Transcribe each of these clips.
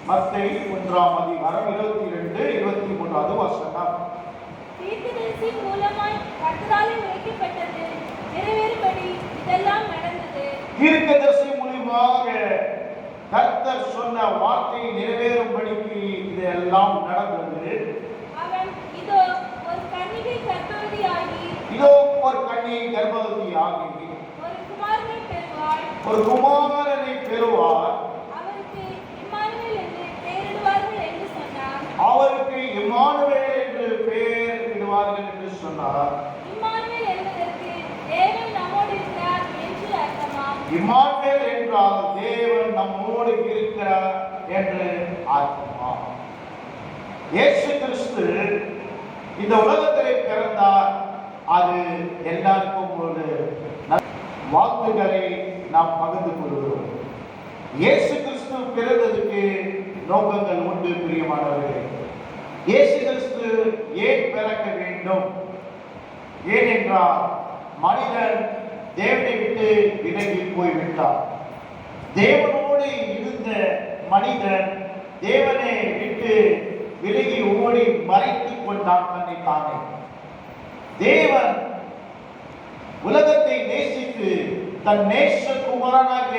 மத்தேயு 1:22-23 வசனம். தீர்க்கதரிசி மூலமாய் கர்த்தராலே உரைக்கப்பட்டது நிறைவேறும்படி இதெல்லாம் நடந்தது. தீர்க்கதரிசி மூலமாக கர்த்தர் சொன்ன வார்த்தை நிறைவேறும்படிக்கு இதெல்லாம் நடந்தது. அவன் இதோ ஒரு கன்னிகை கர்ப்பவதியாகி ஒரு குமாரனை பெறுவாள். அவருக்கு இம்மானுவேல் என்று பெயரிடுவார்கள் என்று சொன்னார். இம்மானுவேல் என்பதற்கு தேவன் நம்மோடு இருக்கிறார் என்று அர்த்தமாம். இம்மானுவேல் என்றால் தேவன் நம்மோடு இருக்கிறார் என்று அர்த்தமாம். இயேசு கிறிஸ்து இந்த உலகத்திலே பிறந்தார். அது எல்லாருக்கும் ஒரு வாழ்த்துக்களை நாம் பகிர்ந்து கொள்கிறோம். இயேசு கிறிஸ்து பிறந்ததுக்கு நோக்கங்கள் உண்டு பிரியமானவர்களே. இயேசு கிறிஸ்து ஏன் பிறக்க வேண்டும்? ஏனென்றால் மனிதன் தேவனை விட்டு விலகி போய்விட்டார். தேவனோடு இருந்த மனிதன் தேவனை விட்டு விலகி ஓடி மறைத்துக் கொண்டான் தன்னை தானே. தேவன் உலகத்தை நேசித்து தன் நேசகுமாரனாக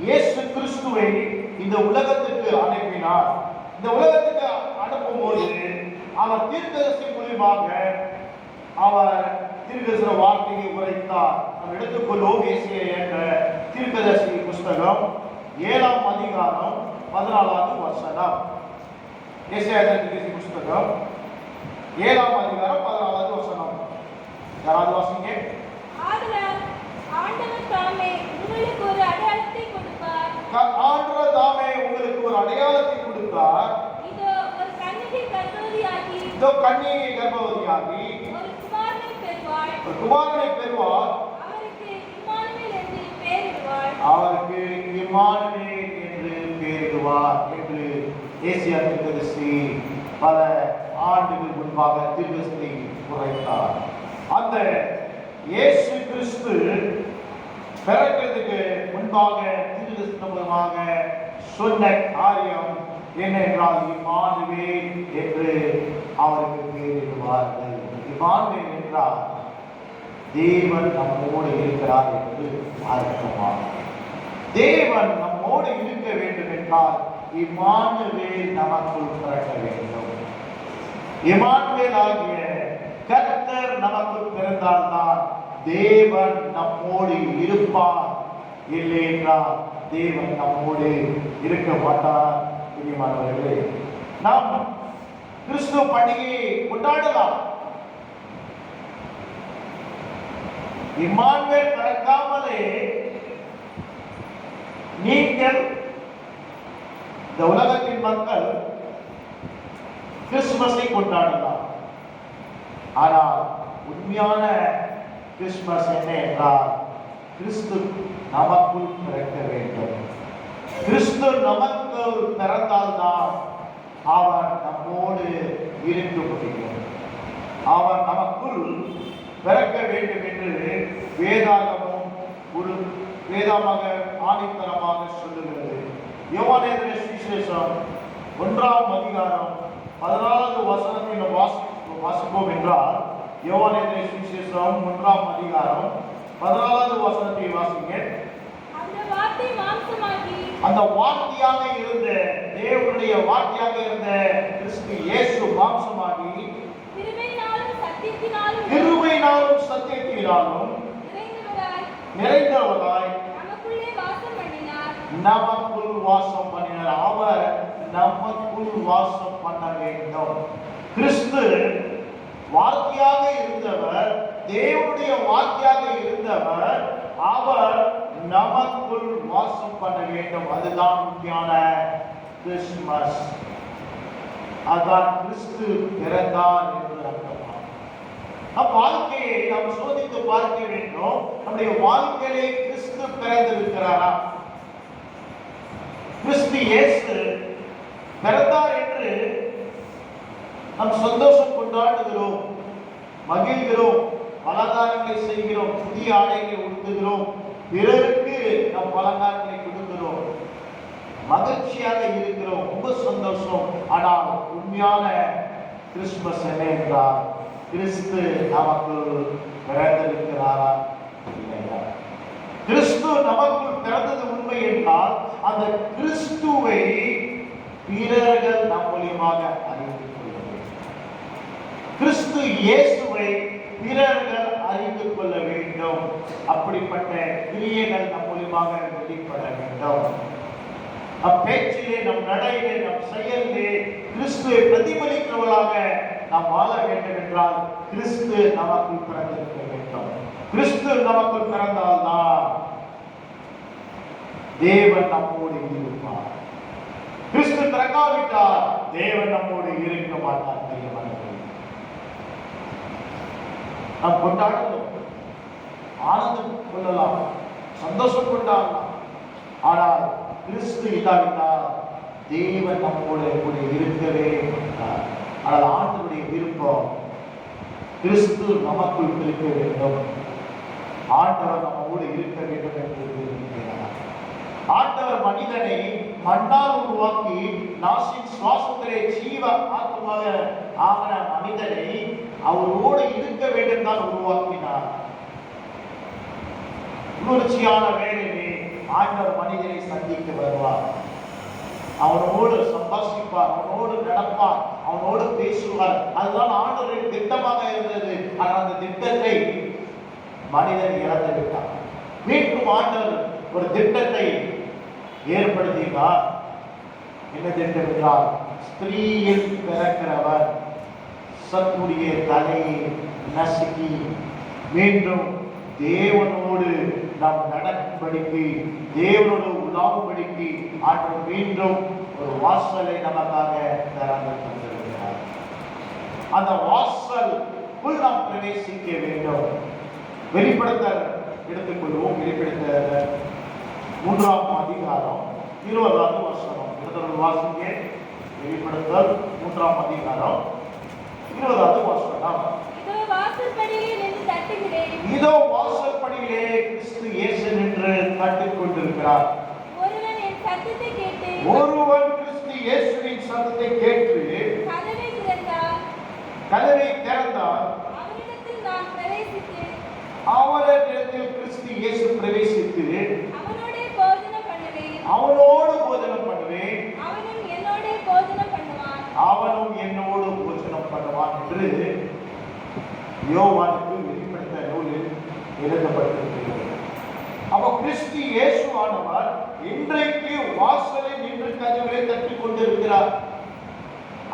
இயேசு கிறிஸ்துவை இந்த உலகத்துக்கு அனுப்பினார். இந்த உலகத்துக்கு அனுப்பும்போது அவர் தீர்க்கதரிசி மூலமாக அவர் தீர்க்கதரிசன வார்த்தையை உரைத்தார். நாம் எடுத்துக்கொள்வோம் ஏசாயா என்ற தீர்க்கதரிசி புஸ்தகம் 7ஆம் அதிகாரம் 14வது வசனம். ஏசாயா தீர்க்கதரிசி புஸ்தகம் 7ஆம் அதிகாரம் 14வது வசனம். யாராவது வாசிங்க. ஆதலால் ஆண்டவர் தாமே உங்களுக்கு ஒரு அடையாளத்தை கொடுப்பார். ஆண்டவர் தாமே உங்களுக்கு ஒரு அடையாளத்தை கொடுத்தார். இதோ ஒரு கன்னிகை கர்ப்பவதியாகி ஒரு குமாரனை பெறுவாள். அவருக்கு இம்மானுவேல் என்று பெயரிடுவார் என்று ஏசாயா தீர்க்கதரிசி பல ஆண்டுகள் முன்பாக தீர்க்கதரிசி உரைத்தார். அந்த இயேசு கிறிஸ்து பிறக்கிறதுக்கு முன்பாக தீர்க்கதரிசி மூலமாக சொன்ன காரியம் என்னென்றால் இம்மானுவேல் என்று அவருக்கு பெயரிடுவார்கள். இம்மானுவேல் என்றால் தேவன் நம்மோடு இருக்கிறார் என்று அர்த்தமாகும். தேவன் நம்மோடு இருக்க வேண்டும் என்றால் இம்மானுவேல் நமக்குள் பிறக்க வேண்டும். இம்மானுவேல் ஆகிய கர்த்தர் நமக்குள் பிறந்தால்தான் தேவன் நம்மோடு இருப்பார். இல்லை என்றால் தேவன் நம்மோடு இருக்க மாட்டார். பிரியமானவர்களே, நாம் கிறிஸ்துவ பண்டிகையை கொண்டாடலாம். இம்மானுவேல் பிறக்காமலே நீங்கள் இந்த உலகத்தின் மக்கள் கிறிஸ்துமஸை கொண்டாடலாம். ஆனால் உண்மையான கிறிஸ்துமஸ் என்ன என்றால் கிறிஸ்து நமக்குள் பிறக்க வேண்டும். கிறிஸ்து நமக்குள் பிறந்தால்தான் அவர் நம்மோடு இருக்க முடியும். அவர் நமக்குள் பிறக்க வேண்டும் என்று வேதாகமும் ஒரு வேதமாக ஆணித்தரமாக சொல்லுகிறது. யோவானேந்திர சுவிசேஷம் 1ஆம் அதிகாரம் 14வது வசனத்தை வாசிப்போம் என்றால் யோவானேந்திர சுவிசேஷம் 1ஆம் அதிகாரம் 14வது வசனத்தை வாசிங்க. அந்த வார்த்தையாக இருந்த தேவனுடைய வார்த்தையாக இருந்த கிறிஸ்து இயேசு மாம்சமாகி கிருபையினாலும் சத்தியத்தினாலும் நிறைந்தவராய் நமக்குள் வாசம் பண்ணினார். அவர் நமக்குள் வாசம் பண்ண வேண்டும். கிறிஸ்து வார்த்தையாக இருந்தவர், தேவனுடைய வார்த்தையாக இருந்தவர். அவர் நமக்குள் வாசம் பண்ண வேண்டும். அதுதான் முக்கியமான கிறிஸ்துமஸ். அதான் கிறிஸ்து பிறந்தார் என்று அர்த்தமாகும். வாழ்க்கையை நாம் சோதித்து பார்க்க வேண்டும். நம்முடைய வாழ்க்கையிலே கிறிஸ்து பிறந்திருக்கிறாரா? கிறிஸ்து இயேசு பிறந்தார் என்று நாம் சந்தோஷம் கொண்டாடுகிறோம், மகிழ்கிறோம், பலகாரங்களை செய்கிறோம், புதிய ஆடைகளை உடுத்துகிறோம், பிறருக்கு நாம் பலகாரங்களை கொடுக்கிறோம். மகிழ்ச்சியாக இருக்கிறோம், ரொம்ப சந்தோஷம். ஆனால் உண்மையான கிறிஸ்துமஸ் என்ன என்றால், கிறிஸ்து நமக்குள் பிறந்திருக்கிறாரா இல்லையா? கிறிஸ்து நமக்குள் பிறந்தது உண்மை என்றால், அந்த கிறிஸ்துவை பிறர்கள் நம் மூலியமாக அறிந்து கொள்ள வேண்டும். கிறிஸ்து இயேசுவை பிறர்கள் அறிந்து கொள்ள வேண்டும். அப்படிப்பட்ட கிரியைகள் நம் மூலியமாக வெளிப்பட வேண்டும். நம் பேச்சிலே, நம் நடையிலே, நம் செயலிலே கிறிஸ்துவை பிரதிபலிக்கிறவர்களாக நாம் வாழ வேண்டும் என்றால், கிறிஸ்து நமக்குள் பிறந்திருக்க வேண்டும். கிறிஸ்து நமக்குள் பிறந்தால்தான் தேவன் நம்மோடு இருப்பார். கிறிஸ்து பிறக்காவிட்டால் தேவன் நம்மோடு இருக்க மாட்டார். நாம் கொண்டாடலாம், ஆனந்தம் கொள்ளலாம், சந்தோஷம் கொண்டாடலாம். ஆனால் கிறிஸ்து இல்லாவிட்டால் தேவன் நம்மோடு கூட இருக்கவே மாட்டார். ஆனால் ஆண்டவருடைய விருப்பம் கிறிஸ்து நமக்குள் இருக்க வேண்டும். ஆண்டவர் நம்மோடு இருக்க வேண்டும் என்று விரும்புகிறார். ஆண்டவர் மனிதனை மண்ணால் உருவாக்கி நாசின் சுவாசத்திலே ஜீவ ஆத்மாக ஆகிற மனிதனை அவரோடு இருக்க வேண்டும் தான் உருவாக்கினார். குளிர்ச்சியான வேளையிலே ஆண்டவர் மனிதனை சந்திக்க வருவார். அவனோடு சம்பாஷிப்பார், அவனோடு நடப்பார், அவனோடு பேசுவார். அதுதான் ஆண்டவரின் திட்டமாக இருந்தது. ஆனால் அந்த திட்டத்தை மனிதன் இழந்து விட்டார். மீண்டும் ஆண்டவர் ஒரு திட்டத்தை ஏற்படுத்தினார். என்ன திட்டம் என்றால், ஸ்திரீயில் பிறக்கிறவர் சத்துடைய தலையை நசுக்கி மீண்டும் தேவனோடு நாம் நடக்கும்படிக்கு, தேவனோடு உலாவும்படிக்கு ஆண்டவர் மீண்டும் ஒரு வாசலை நமக்காக திறந்து தந்திருக்கிறார். அந்த வாசலுக்குள் நாம் பிரவேசிக்க வேண்டும். வெளிப்படுத்த எடுத்துக்கொள்வோம். வெளிப்படுத்த 3ஆம் அதிகாரம் 20வது வசனம். இடத்துல வாசிங்க. வெளிப்படுத்தல் 3ஆம் அதிகாரம் 20வது வசனம். இதோ வாசற்படியிலே நின்று தட்டுகிறேன். இதோ வாசற்படியிலே கிறிஸ்து இயேசு நின்று தட்டிக் கொண்டிருக்கிறார். ஒருவன் என் சத்தத்தை கேட்டு, ஒருவன் கிறிஸ்து இயேசுவின் சத்தத்தை கேட்டு கதவை திறந்தார். அவனிடத்தில் நான் பிரவேசித்து, அவரிடத்தில் கிறிஸ்து இயேசு பிரவேசித்து அவனோடு போஜனம் பண்ணுவேன். அவனோடு போஜனம் பண்ணுவேன். அவனும் என்னோடு போஜனம் பண்ணுவான். அவனும் என்னோடு போஜனம் பண்ணுவான் என்று யோவானுக்கு வெளிப்படுத்த நூலில் எழுதப்பட்டிருக்கிறது. அப்ப கிறிஸ்து இயேசுவானவர் இன்றைக்கு வாசலில் நின்று கதவை தட்டிக் கொண்டிருக்கிறார்.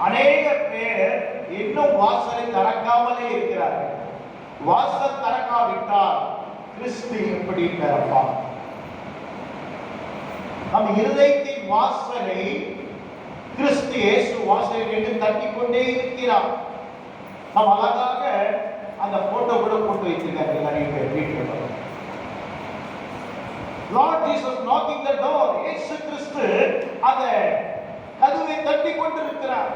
அநேக பேர் இன்னும் வாசலை திறக்காமலே இருக்கிறார்கள். வாசல் திறக்காவிட்டால் கிறிஸ்து எப்படி திறப்பார்? நம் இருதயத்தின் வாசலை கிறிஸ்து இயேசு வாசலில் நின்று தட்டிக் கொண்டே இருக்கிறார். நாம் அழகாக அந்த போட்டோ கூட போட்டு வைத்திருக்காங்க நிறைய பேர் வீட்டில். Lord Jesus knocking the door. இயேசு கிறிஸ்து அந்த கதவை தட்டிக் கொண்டிருக்கிறார்.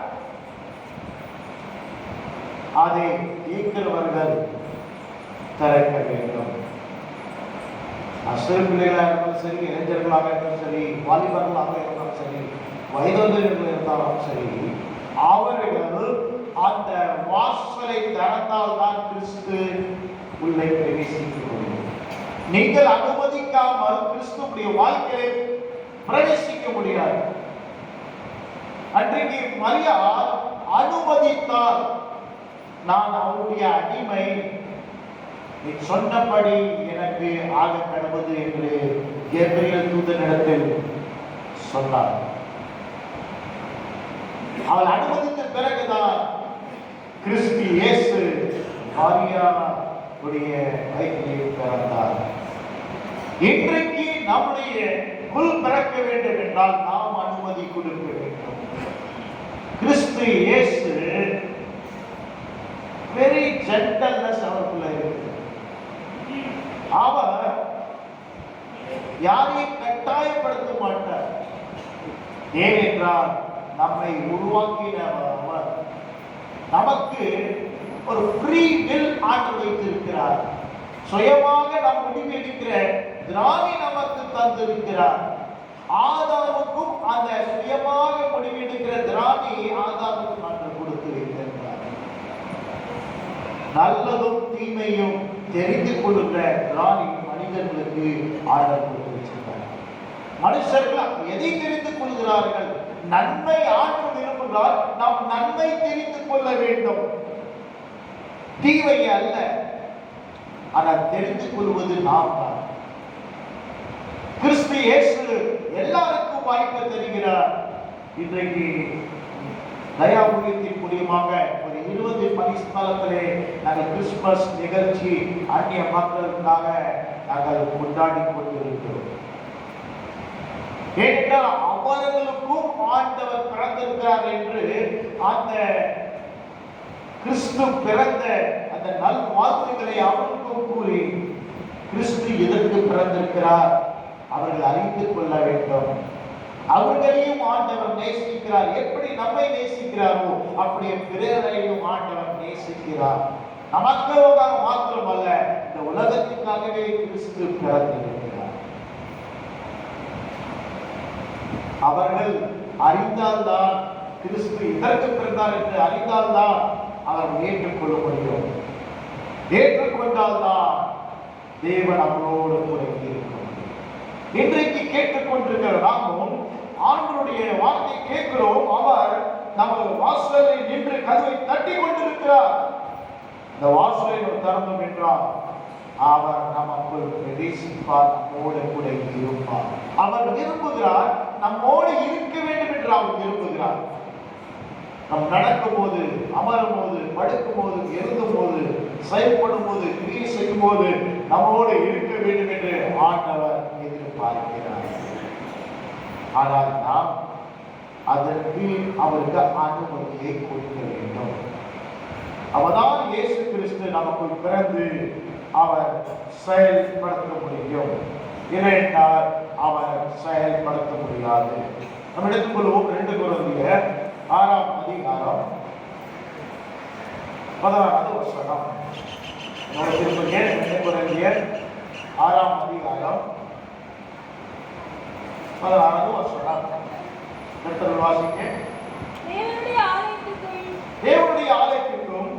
அதை கேட்கிறவர்கள் திறக்க வேண்டும். சிறு பிள்ளைகளாக இருந்தாலும் சரி, இளைஞர்களாக இருந்தாலும் சரி, வாலிபர்களாக இருந்தாலும் சரி, வயதுள்ளவர்கள் இருந்தாலும் சரி, அவர்கள் அந்த வாசலை திறந்தால்தான் கிறிஸ்து உள்ளே பிரவேசிக்க முடியும். நீங்கள் அனுமதிக்காமல் கிறிஸ்துவுடைய வாழ்க்கையை பிரவேசிக்க முடியாது. அன்றைக்கு மரியாள் அனுமதித்தால், நான் அவருடைய அடிமை, நீ சொன்னபடி எனக்கு ஆக கடவுது என்று கேப்ரியல் தூதனிடத்தில் சொன்னார். அவள் அனுமதித்த பிறகுதான் கிறிஸ்து இயேசு மரியாளுடைய வயிற்றிலே பிறந்தார். இன்றைக்கு நம்முடைய குல் பிறக்க வேண்டும் என்றால் நாம் அனுமதி கொடுக்க வேண்டும். கிறிஸ்து இயேசு வெரி ஜென்டல்னஸ் அவருக்குள்ள இருக்கு. அவர் யாரையும் கட்டாயப்படுத்த மாட்டார். ஏனென்றால் நம்மை உருவாக்கினவர் நமக்கு ஒரு ஃப்ரீ வில் ஆண்டு வைத்திருக்கிறார். சுயமாக நாம் முடிவெடுக்கிற திராணி நமக்கு தந்திருக்கிறார். ஆதாமுக்கும் அந்த சுயமாக முடிவெடுக்கிற திராணி ஆதாமுக்கும் ஆண்டு கொடுத்து வைத்திருந்தார். நல்லதும் தீமையும் தெரிந்து கொள்கிற திராணி மனிதர்களுக்கு ஆர்டர் கொடுத்து வச்சிருந்தார். மனுஷர்கள் எதை தெரிந்து கொள்கிறார்கள்? நன்மை ஆற்ற விரும்புகிறார். நாம் நன்மை தெரிந்து கொள்ள வேண்டும், தீமை அல்ல. ஆனால் தெரிந்து கொள்வது நாம் தான். கிறிஸ்து இயேசு எல்லாருக்கும் வாய்ப்பு தருகிறார். இன்றைக்கு தயா ஊழியத்தின் மூலியமாக ஒரு 20 பரிசுத்தலத்திலே நாங்கள் கிறிஸ்துமஸ் நிகழ்ச்சி அந்நிய மக்களுக்காக நாங்கள் கொண்டாடி கொண்டிருக்கிறோம். ஏனென்றால் அவர்களுக்கும் ஆண்டவர் பிறந்திருக்கிறார் என்று அந்த கிறிஸ்து பிறந்த அந்த நல் வாழ்த்துக்களை அவர்களுக்கும் கூறி, கிறிஸ்து எதற்கு பிறந்திருக்கிறார் அவர்கள் அறிந்து கொள்ள வேண்டும். அவர்களையும் ஆண்டவர் நேசிக்கிறார். எப்படி நம்மை நேசிக்கிறாரோ அப்படியே பிறரையும் ஆண்டவர் நேசிக்கிறார். நமக்காக மாத்திரமல்ல, இந்த உலகத்திற்காகவே கிறிஸ்து பிறந்திருக்கிறார். அவர்கள் அறிந்தால்தான், கிறிஸ்து இதற்கு பிறந்தார் என்று அறிந்தால்தான் அவர் ஏற்றுக்கொள்ள முடியும். ஏற்றுக்கொண்டால்தான் தேவன் அவரோடு கூட இருக்கும். இன்றைக்கு கேட்டுக்கொண்டிருக்கிற நாமும் ஆண்டவருடைய வார்த்தை கேட்கிறோம். அவர் நமது வாசலில் நின்று கதவை தட்டி கொண்டிருக்கிறார். இந்த வாசலை திறந்தோம் என்றால் அவர் நமக்குள் பிரவேசிப்பார், நம்மோடு கூட இருப்பார். அவர் விரும்புகிறார், நம்மோடு இருக்க வேண்டும் என்று அவர் விரும்புகிறார். நம் நடக்கும் போது, அமரும் போது, படுக்கும் போது, எழுதும் போது, செயல்படும் போது, கிரியை செய்யும் போது நம்மோடு இருக்க வேண்டும் என்று ஆண்டவர் எதிர்பார்க்கிறார். ஆனால் நாம் அதற்கு அவருக்கு அனுமதியை கொடுக்க வேண்டும். அவர்தான் இயேசு கிறிஸ்து நமக்குள் பிறந்து அவர் செயல்படுத்த முடியும். இல்லையென்றால் அவர் செயல்படுத்த முடியாது. நம்ம எடுத்துக்கொள்வோம் 2 கொரிந்தியர் 6ஆம் அதிகாரம் 16வது வசனம். 2 கொரிந்தியர் 6ஆம் அதிகாரம் 16வது வசனம். எடுத்து வாசிங்க. தேவனுடைய ஆலயத்திற்கும்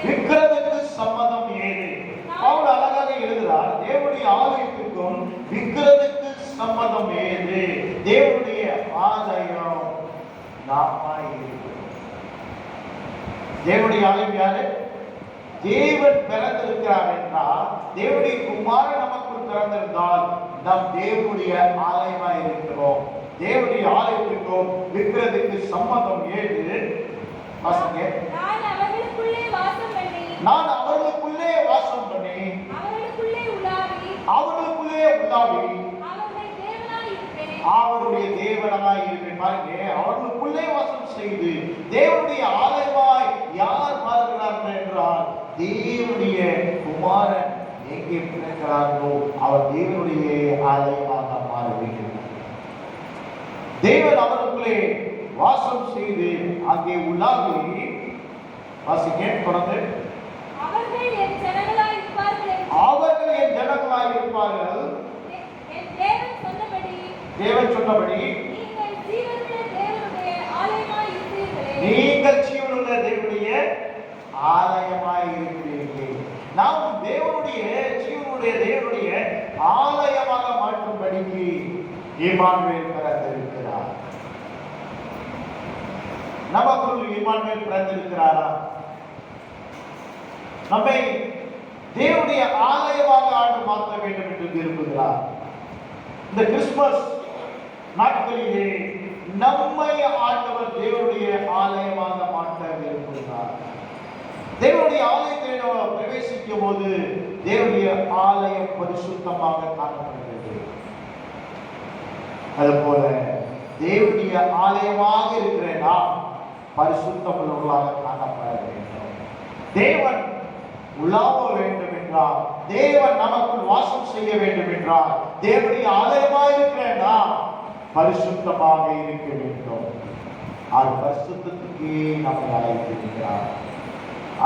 விக்கிரகத்துக்கு சம்மதம் ஏது? பவுல் அழகாக எழுதுகிறார். தேவனுடைய ஆலயத்திற்கும் விக்கிரகத்துக்கு சம்மதம் ஏது? தேவனுடைய ஆலயம் நாமாய் இருக்கிறோம். தேவனுடைய ஆலயம் யாரு? தேவன் பிறந்திருக்கிறார் என்றால், தேவனுடைய குமாரன் நமக்குள் பிறந்திருந்தால் நாம் தேவனுடைய ஆலயமாய் இருக்கிறோம். தேவனுடைய ஆலயத்திற்கும் விக்கிரகத்துக்கு சம்மதம் ஏது? நான் அவர்களுக்குள்ளே வாசம் பண்ணி அவர்களுக்குள்ளே உலாவி அவருடைய தேவனாய் இருப்பேன். பாருங்க, அவர்களுக்குள்ளே வாசம் செய்து தேவனுடைய ஆலயமாய் யார் மாறுகிறார்கள் என்றால், தேவனுடைய குமாரன் எங்கே பிறக்கிறார்களோ அவர் தேவனுடைய ஆலயமாக மாற வேண்டும். தேவன் அவர்களுக்குள்ளே வாசம் செய்து அங்கே உலாவி, வாசிக்க தொடர்ந்து, அவர்கள் என் ஜனங்களாய் இருப்பார்கள். தேவன் சொன்னபடி நீங்கள் ஜீவனுள்ள தேவனுடைய ஆலயமாய் இருக்கிறீர்கள். நாம் தேவனுடைய ஜீவனுடைய தேவனுடைய ஆலயமாக மாற்றும்படிக்கு இம்மானுவேல் பிறந்திருக்கிறார். நமக்குள் இம்மானுவேல் பிறந்திருக்கிறாரா? நம்மை தேவனுடைய ஆலயமாக ஆண்டு மாற்ற வேண்டும் என்று விரும்புகிறார். இந்த கிறிஸ்துமஸ் நாட்களிலே நம்மை ஆண்டவர் தேவனுடைய ஆலயமாக மாற்ற விரும்புகிறார். தேவனுடைய ஆலயத்தை நாம் பிரவேசிக்கும் போது தேவனுடைய ஆலயம் பரிசுத்தமாக காணப்படுகிறது. அதுபோல தேவனுடைய ஆலயமாக இருக்கிற நாம் பரிசுத்தம் உள்ளவர்களாக காணப்பட வேண்டும். தேவன் உலாவ வேண்டும் என்றால், தேவன் நமக்குள் வாசம் செய்ய வேண்டும் என்றால், தேவனுடைய ஆலயமாக இருக்கிற நாம் பரிசுத்தமாக இருக்க வேண்டும். அது பரிசுத்தத்துக்கே நம்மை அழைத்திருக்கிறார்,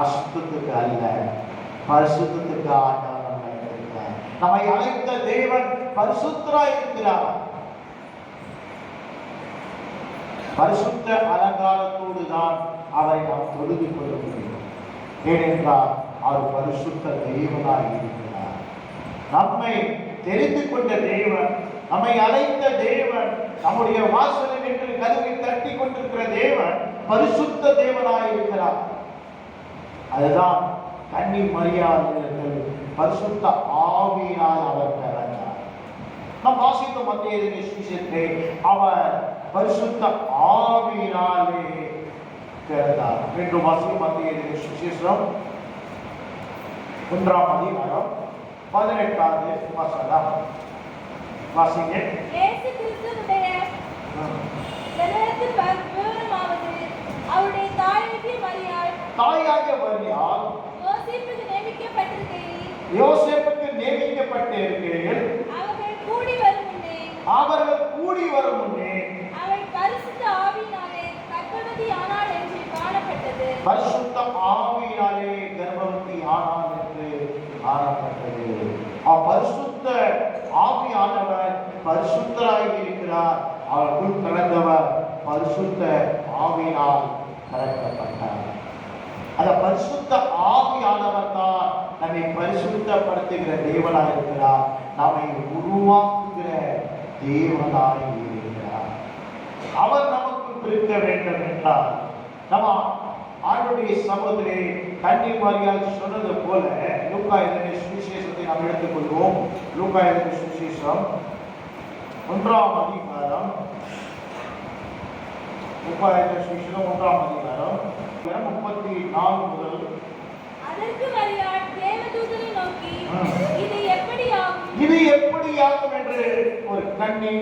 அசுத்தத்துக்கு அல்ல. பரிசுத்தத்துக்கு ஆண்டவர் நம்மை அழைத்திருக்கிறார். நம்மை அழைத்த தேவன் பரிசுத்தராய் இருக்கிறார். பரிசுத்த அலங்காரத்தோடு தான் அவரை நாம் தொழுது கொள்ள முடியும். ஏனென்றால் அவர் பரிசுத்த தேவனாய் இருக்கிறார். நம்மை தெரிந்து கொண்ட தேவன், நம்மை அழைத்த தேவன், நம்முடைய வாசலில் நின்று கதவை தட்டி கொண்டிருக்கிற தேவன் பரிசுத்த தேவனாய் இருக்கிறார். அதுதான் கன்னி மரியாதைகள் பரிசுத்த ஆவியினால் அவர் பிறந்தார். நாம் வாசித்த மத்திய சுவிசேஷத்தை அவர் பரிசுத்த ஆவியினாலே பிறந்தார் என்று வாசிக்கும். மத்திய சுவிசேஷம் 1ஆம் அதிகாரம் 18வது வசனம் வாசிங்க. இயேசு கிறிஸ்துவுடைய விவரமாவது அவருடைய தாயாகிய மரியாள் யோசேப்புக்கு நியமிக்கப்பட்டிருக்கையில் அவர்கள் கூடி வரும் முன்னே அவள் பரிசுத்த ஆவியினாலே கர்ப்பவதி ஆனாள் என்று காணப்பட்டது. பரிசுத்த ஆவியினாலே கர்ப்பவதி ஆனாள் என்று காணப்பட்டது. பரிசுத்த ஆவியானவர் பரிசுத்தராய் இருக்கிறார். அவருக்குள் கலந்தவர் பரிசுத்த ஆவியினால் கலக்கப்பட்டார். அந்த பரிசுத்த ஆவியானவர் தான் நம்மை பரிசுத்தப்படுத்துகிற தேவனாய் இருக்கிறார். நம்மை உருவாக்குகிற தேவனாய் இருக்கிறார். அவர் நமக்கு இருக்க வேண்டும் என்றால் நம்ம ஆண்டுடைய சமூகத்திலே கன்னி மரியாள் சொன்னது போல லூக்கா எழுதின சுவிசேஷத்தை நாம் எடுத்துக்கொள்வோம். லூக்கா எழுதின சுவிசேஷம் 1ஆம் அதிகாரம், லூக்கா எழுதின சுவிசேஷம் 1ஆம் அதிகாரம் 34 முதல். அதற்கு மரியாள் தேவதூதனை நோக்கி, இது எப்படியாகும் என்று ஒரு கன்னி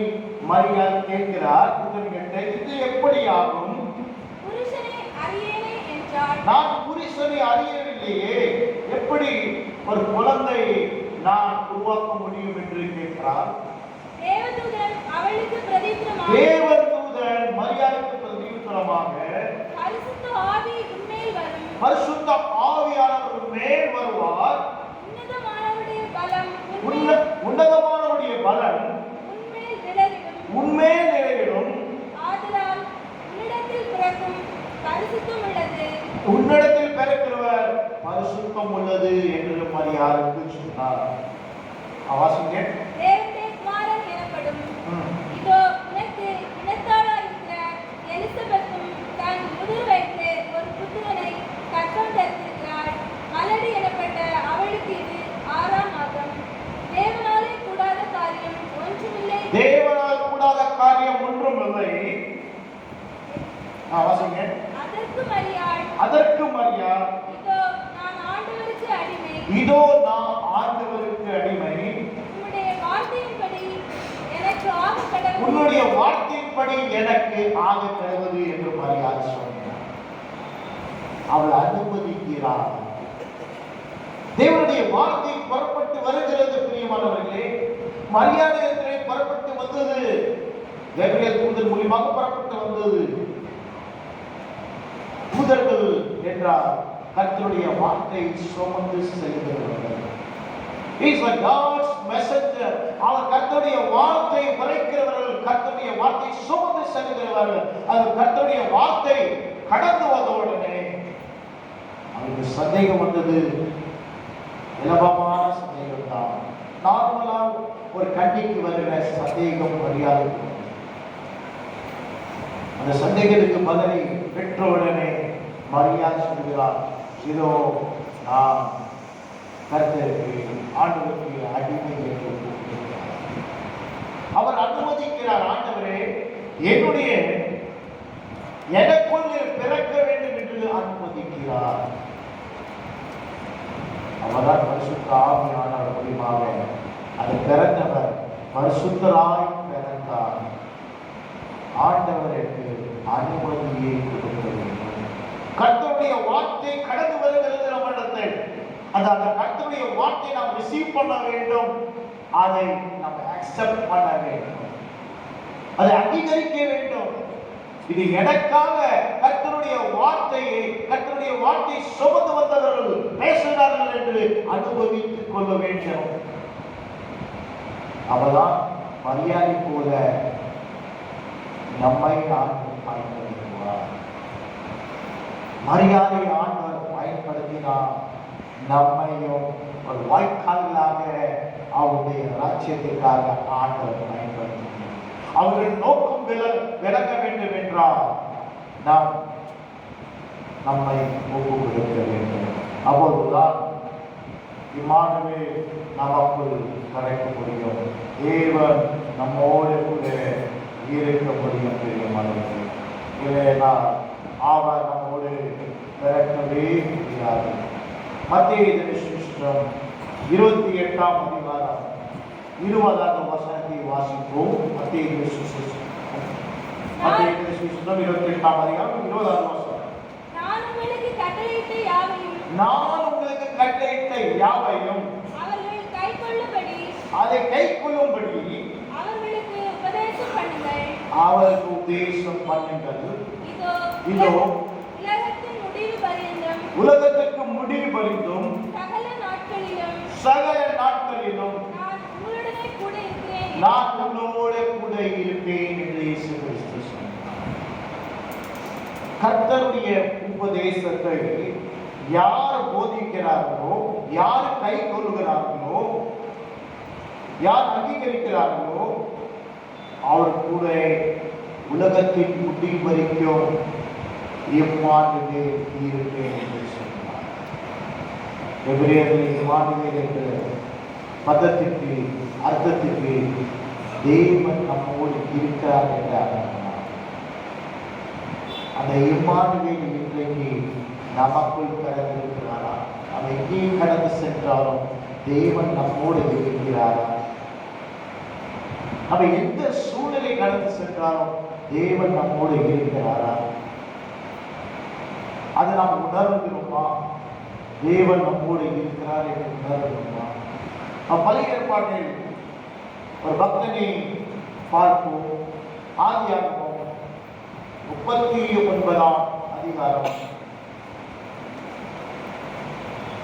மரியாள் கேட்கிறார். இது எப்படியாகும்? புருஷனை அறியேனே என்றாள். நான் புருஷனை அறியவில்லையே, எப்படி ஒரு குழந்தை நான் உருவாக்க முடியும் என்று கேட்கிறார். தேவதூதன் அவளுக்கு பிரதியுத்தரமாக, தேவதூதன் மரியாளுக்கு பிரதியுத்தரமாக, பரிசுத்த ஆவி உன்மேல் வரும், பரிசுத்த ஆவியானவர் மேல் வருவார், உன்னதமானவருடைய பலன் உன்மேல் நிறையிடும், ஆதலால் உன்னிடத்தில் பிறக்கும் பரிசுத்தம் உள்ளது, உன்னிடத்தில் பிறக்கிறவர் பரிசுத்தம் உள்ளது என்று மரியாளுக்கு சொன்னார். வாசிங்க. தேவனுடைய குமாரன் எனப்படும் இதோ உனக்கு இனத்தாராயிருக்கிற எலிசபெத்தும் தன் முதிர் வயதிலே ஒரு புத்திரனை கர்ப்பம் தரித்திருக்கிறாள். மலடி எனப்பட்ட அவளுக்கு இது 6ஆம் மாதம். தேவனாலே கூடாத காரியம் ஒன்றுமில்லை. தேவனால் கூடாத காரியம் ஒன்றுமில்லை. வாசிங்க. அதற்கு மரியாள் இதோ நான் ஆண்டவருக்கு அடிமை, உம்முடைய வார்த்தையின்படி எனக்கு ஆக கடவுது என்று மரியாள் சொன்னார். அவள் அனுமதிக்கிறார். தேவனுடைய வார்த்தை புறப்பட்டு வருகிறது. பிரியமானவர்களே, மரியாதை புறப்பட்டு வந்தது, கபிரியேல் தூதன் மூலமாக புறப்பட்டு வந்தது. தூதர்கள் என்றால் கர்த்தருடைய வார்த்தை சுமந்து செல்கிறவர்கள். He is a God's messenger. அவர் கர்த்தருடைய வார்த்தை உரைக்கிறவர்கள், கர்த்தருடைய வார்த்தை சுமந்து செல்கிறவர்கள். அது கர்த்தருடைய வார்த்தை கடந்து வந்தவுடனே அவருக்கு சந்தேகம் வந்தது. இலபமான சந்தேகம் தான். நார்மலா ஒரு கண்ணிக்கு வருகிற சந்தேகம் மரியாதை. அந்த சந்தேகத்துக்கு பதிலை பெற்றவுடனே மரியாதை சொல்கிறார், இதோ நான் கர்த்தருக்கு ஆண்டவருக்கு அடிமை என்று அவர் அனுமதிக்கிறார். ஆண்டவரே, எனக்குள் பிறக்க வேண்டும் என்று அனுமதிக்கிறார். அவர்தான் பரிசுத்த ஆவியானவர் மூலமாக அது பிறந்தவர் பரிசுத்தராய் பிறந்தார். ஆண்டவருக்கு அனுமதியை கொடுக்க வேண்டும். கர்த்தருடைய வார்த்தை கடந்து வருகிறது நம்மிடத்தில். அந்த கர்த்தருடைய வார்த்தை நாம் ரிசீவ் பண்ண வேண்டும். அதை நாம் அக்செப்ட் பண்ண வேண்டும். அதை அங்கீகரிக்க வேண்டும். இது எனக்காக கர்த்தருடைய வார்த்தை சுமந்து வந்தவர்கள் பேசுகிறார்கள் என்று அனுபவித்துக் கொள்ள வேண்டும். அவதான் மரியாதை போல நம்மை பயன்படுத்துவார். மரியாதை ஆண்டவர் பயன்படுத்தினார் நம்மையும் ஒரு வாய்க்காலாக அவருடைய ராஜ்யத்திற்காக ஆண்டவர் பயன்படுத்தினார். அவர்கள் நோக்கம் விளங்க வேண்டும் என்றால் நாம் நம்மை ஒப்பு கொடுக்க வேண்டும். அப்போதுதான் இம்மானுவேல் நமக்குள் கரைக்க முடியும். தேவன் நம்மோடு கூட இருக்க முடியும். பெரியமானவர்களே, இல்லைனா அவர் நம்மோடு பிறக்கவே முடியாது. மத்தேயு சுவிசேஷம் 28ஆம் அதிகாரம் 20வது வசனத்தை வாசிப்போம். மத்தேயு சுவிசேஷம் 28ஆம் அதிகாரம் 20வது வசனம். நான் உங்களுக்கு கட்டளையிட்ட யாவையும் அவர்கள் கைக்கொள்ளும்படி அதை கைக்கொள்ளும்படி அவர்களுக்கு உபதேசம் பண்ணுங்கள். இதோ உலகத்துக்கு முடிவு பரியந்தம் சகல நாட்களிலும் நான் உங்களோடு கூட இருப்பேன் என்று இயேசு கிறிஸ்து சொன்னார். கர்த்தருடைய உபதேசத்தை யார் போதிக்கிறார்களோ, யார் கை கொள்கிறார்களோ, யார் அங்கீகரிக்கிறார்களோ, அவர் கூட உலகத்தின் முடிவு வரைக்கும் இம்மானுவேல் இருப்பேன் என்று சொன்னார். எபிரேயர்கள் இம்மானுவேல் என்ற பதத்திற்கு அர்த்தத்திற்கு தேவன் நம்மோடு இருக்கிறார் என்று அர்த்தம். அந்த இம்மானுவேல் இன்றைக்கு நமக்குள் கடந்திருக்கிறாரா? நம்ம எங்கேயும் கடந்து சென்றாலும் தேவன் நம்மோடு இருக்கிறாரா? நம்ம எந்த சூழ்நிலை கடந்து சென்றாலும் தேவன் நம்மோடு இருக்கிறாரா? அதை நாம் உணர்கிறோமா? தேவன் நம்மோடு இருக்கிறார் என்று உணர்கிறோமா? பழைய ஏற்பாட்டில் ஒரு பக்தனை பார்ப்போம். ஆதியாகமம் 39ஆம் அதிகாரம்.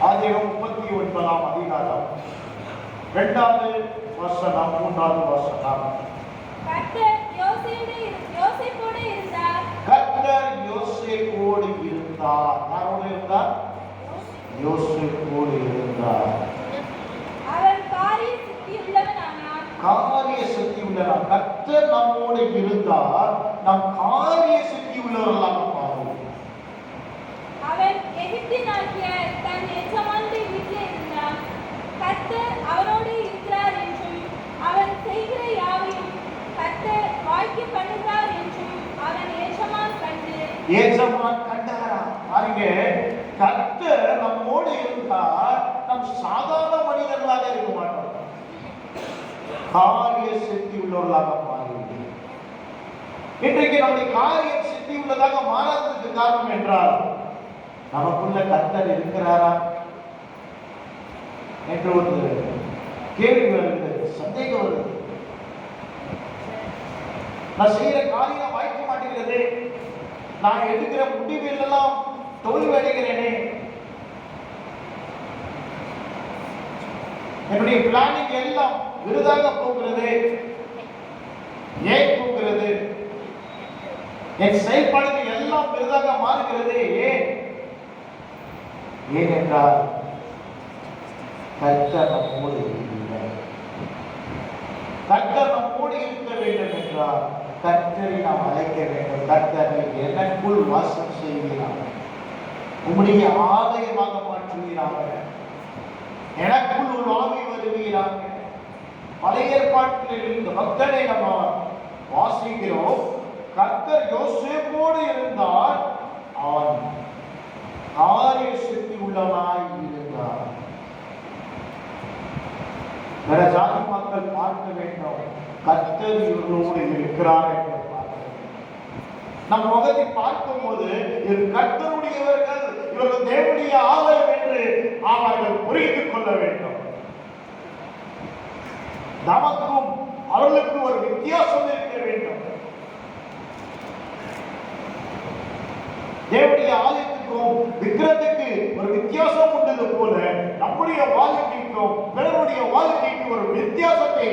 ஆதியாகமம் 39ஆம் அதிகாரம் 2வது வசனம் 3வது வசனம். கர்த்தர் யோசேப்போடு இருந்தார். யாரோடு இருந்தார்? யோசேப்போடு இருந்தார். அவன் காரிய சித்தி உள்ளவனானான். கர்த்தர் நம்மோடு இருந்தார். நம் காரிய சித்தி உள்ளவர்களாக மாறுவோம். அவன் எகிப்தியனாகிய தன் எஜமானுடைய வீட்டில் இருந்தான். கர்த்தர் அவனோடு இருக்கிறார் என்றும் அவன் செய்கிற யாவையும் கர்த்தர் வாய்க்க பண்ணுகிறார் என்றும் அவன் எஜமான் கண்டாரா? பாருங்க, கர்த்தர் நம்மோடு இருந்தால் நம் சாதாரண மனிதர்களாக இருக்க மாட்டோம், காரிய சித்தி உள்ளவர்களாக மாறுவோம். இன்றைக்கு நம்முடைய காரியம் சித்தி உள்ளதாக மாறாததுக்கு காரணம் என்றால் நமக்குள்ள கர்த்தர் இருக்கிறாரா என்று ஒரு கேள்வி வருகிறது, சந்தேகம் வருது. நான் செய்கிற காரியம் வாய்க்க மாட்டேங்கிறது, நான் எடுக்கிற முடிவில் எல்லாம் தோல்வி அடைகிறேனே, என்னுடைய பிளானிங் எல்லாம் விருதாக போகிறது, ஏன் போகிறது? என் செயல்பாடுகள் எல்லாம் விருதாக மாறுகிறது. ஏனென்றால் கர்த்தர் நம்மோடு இல்லை. கர்த்தர் நம்மோடு இருக்க வேண்டும் என்றால் கர்த்தரை நாம் அழைக்க வேண்டும். கர்த்தரை எனக்குள் வாசம் செய்கிறார், உம்முடைய ஆலயமாக மாற்றுகிறாங்க, எனக்குள் ஒரு ஆவி வருகிறாங்க. பழைய ஏற்பாட்டில் இருந்த பக்தனை நம்ம வாசிக்கிறோம். கர்த்தர் யோசேப்போடு இருந்தால் அவன் காரிய சித்தி உள்ளவனாய் இருந்தார். பிற ஜாதி மக்கள் பார்க்க வேண்டும், கர்த்தர் இவர்களோடு இருக்கிறார் என்று பார்க்க வேண்டும். நம் முகத்தை பார்க்கும் போது இது கர்த்தருடையவர்கள், இவர்கள் தேவனுடைய ஆலயம் என்று அவர்கள் புரிந்து கொள்ள வேண்டும். நமக்கும் அவர்களுக்கு ஒரு வித்தியாசம் இருக்க வேண்டும். தேவனுடைய ஆலயத்துக்கும் விக்கிரத்துக்கு ஒரு வித்தியாசம் உண்டது போல நம்முடைய வாழ்க்கைக்கும் பிறருடைய வாழ்க்கைக்கு ஒரு வித்தியாசத்தை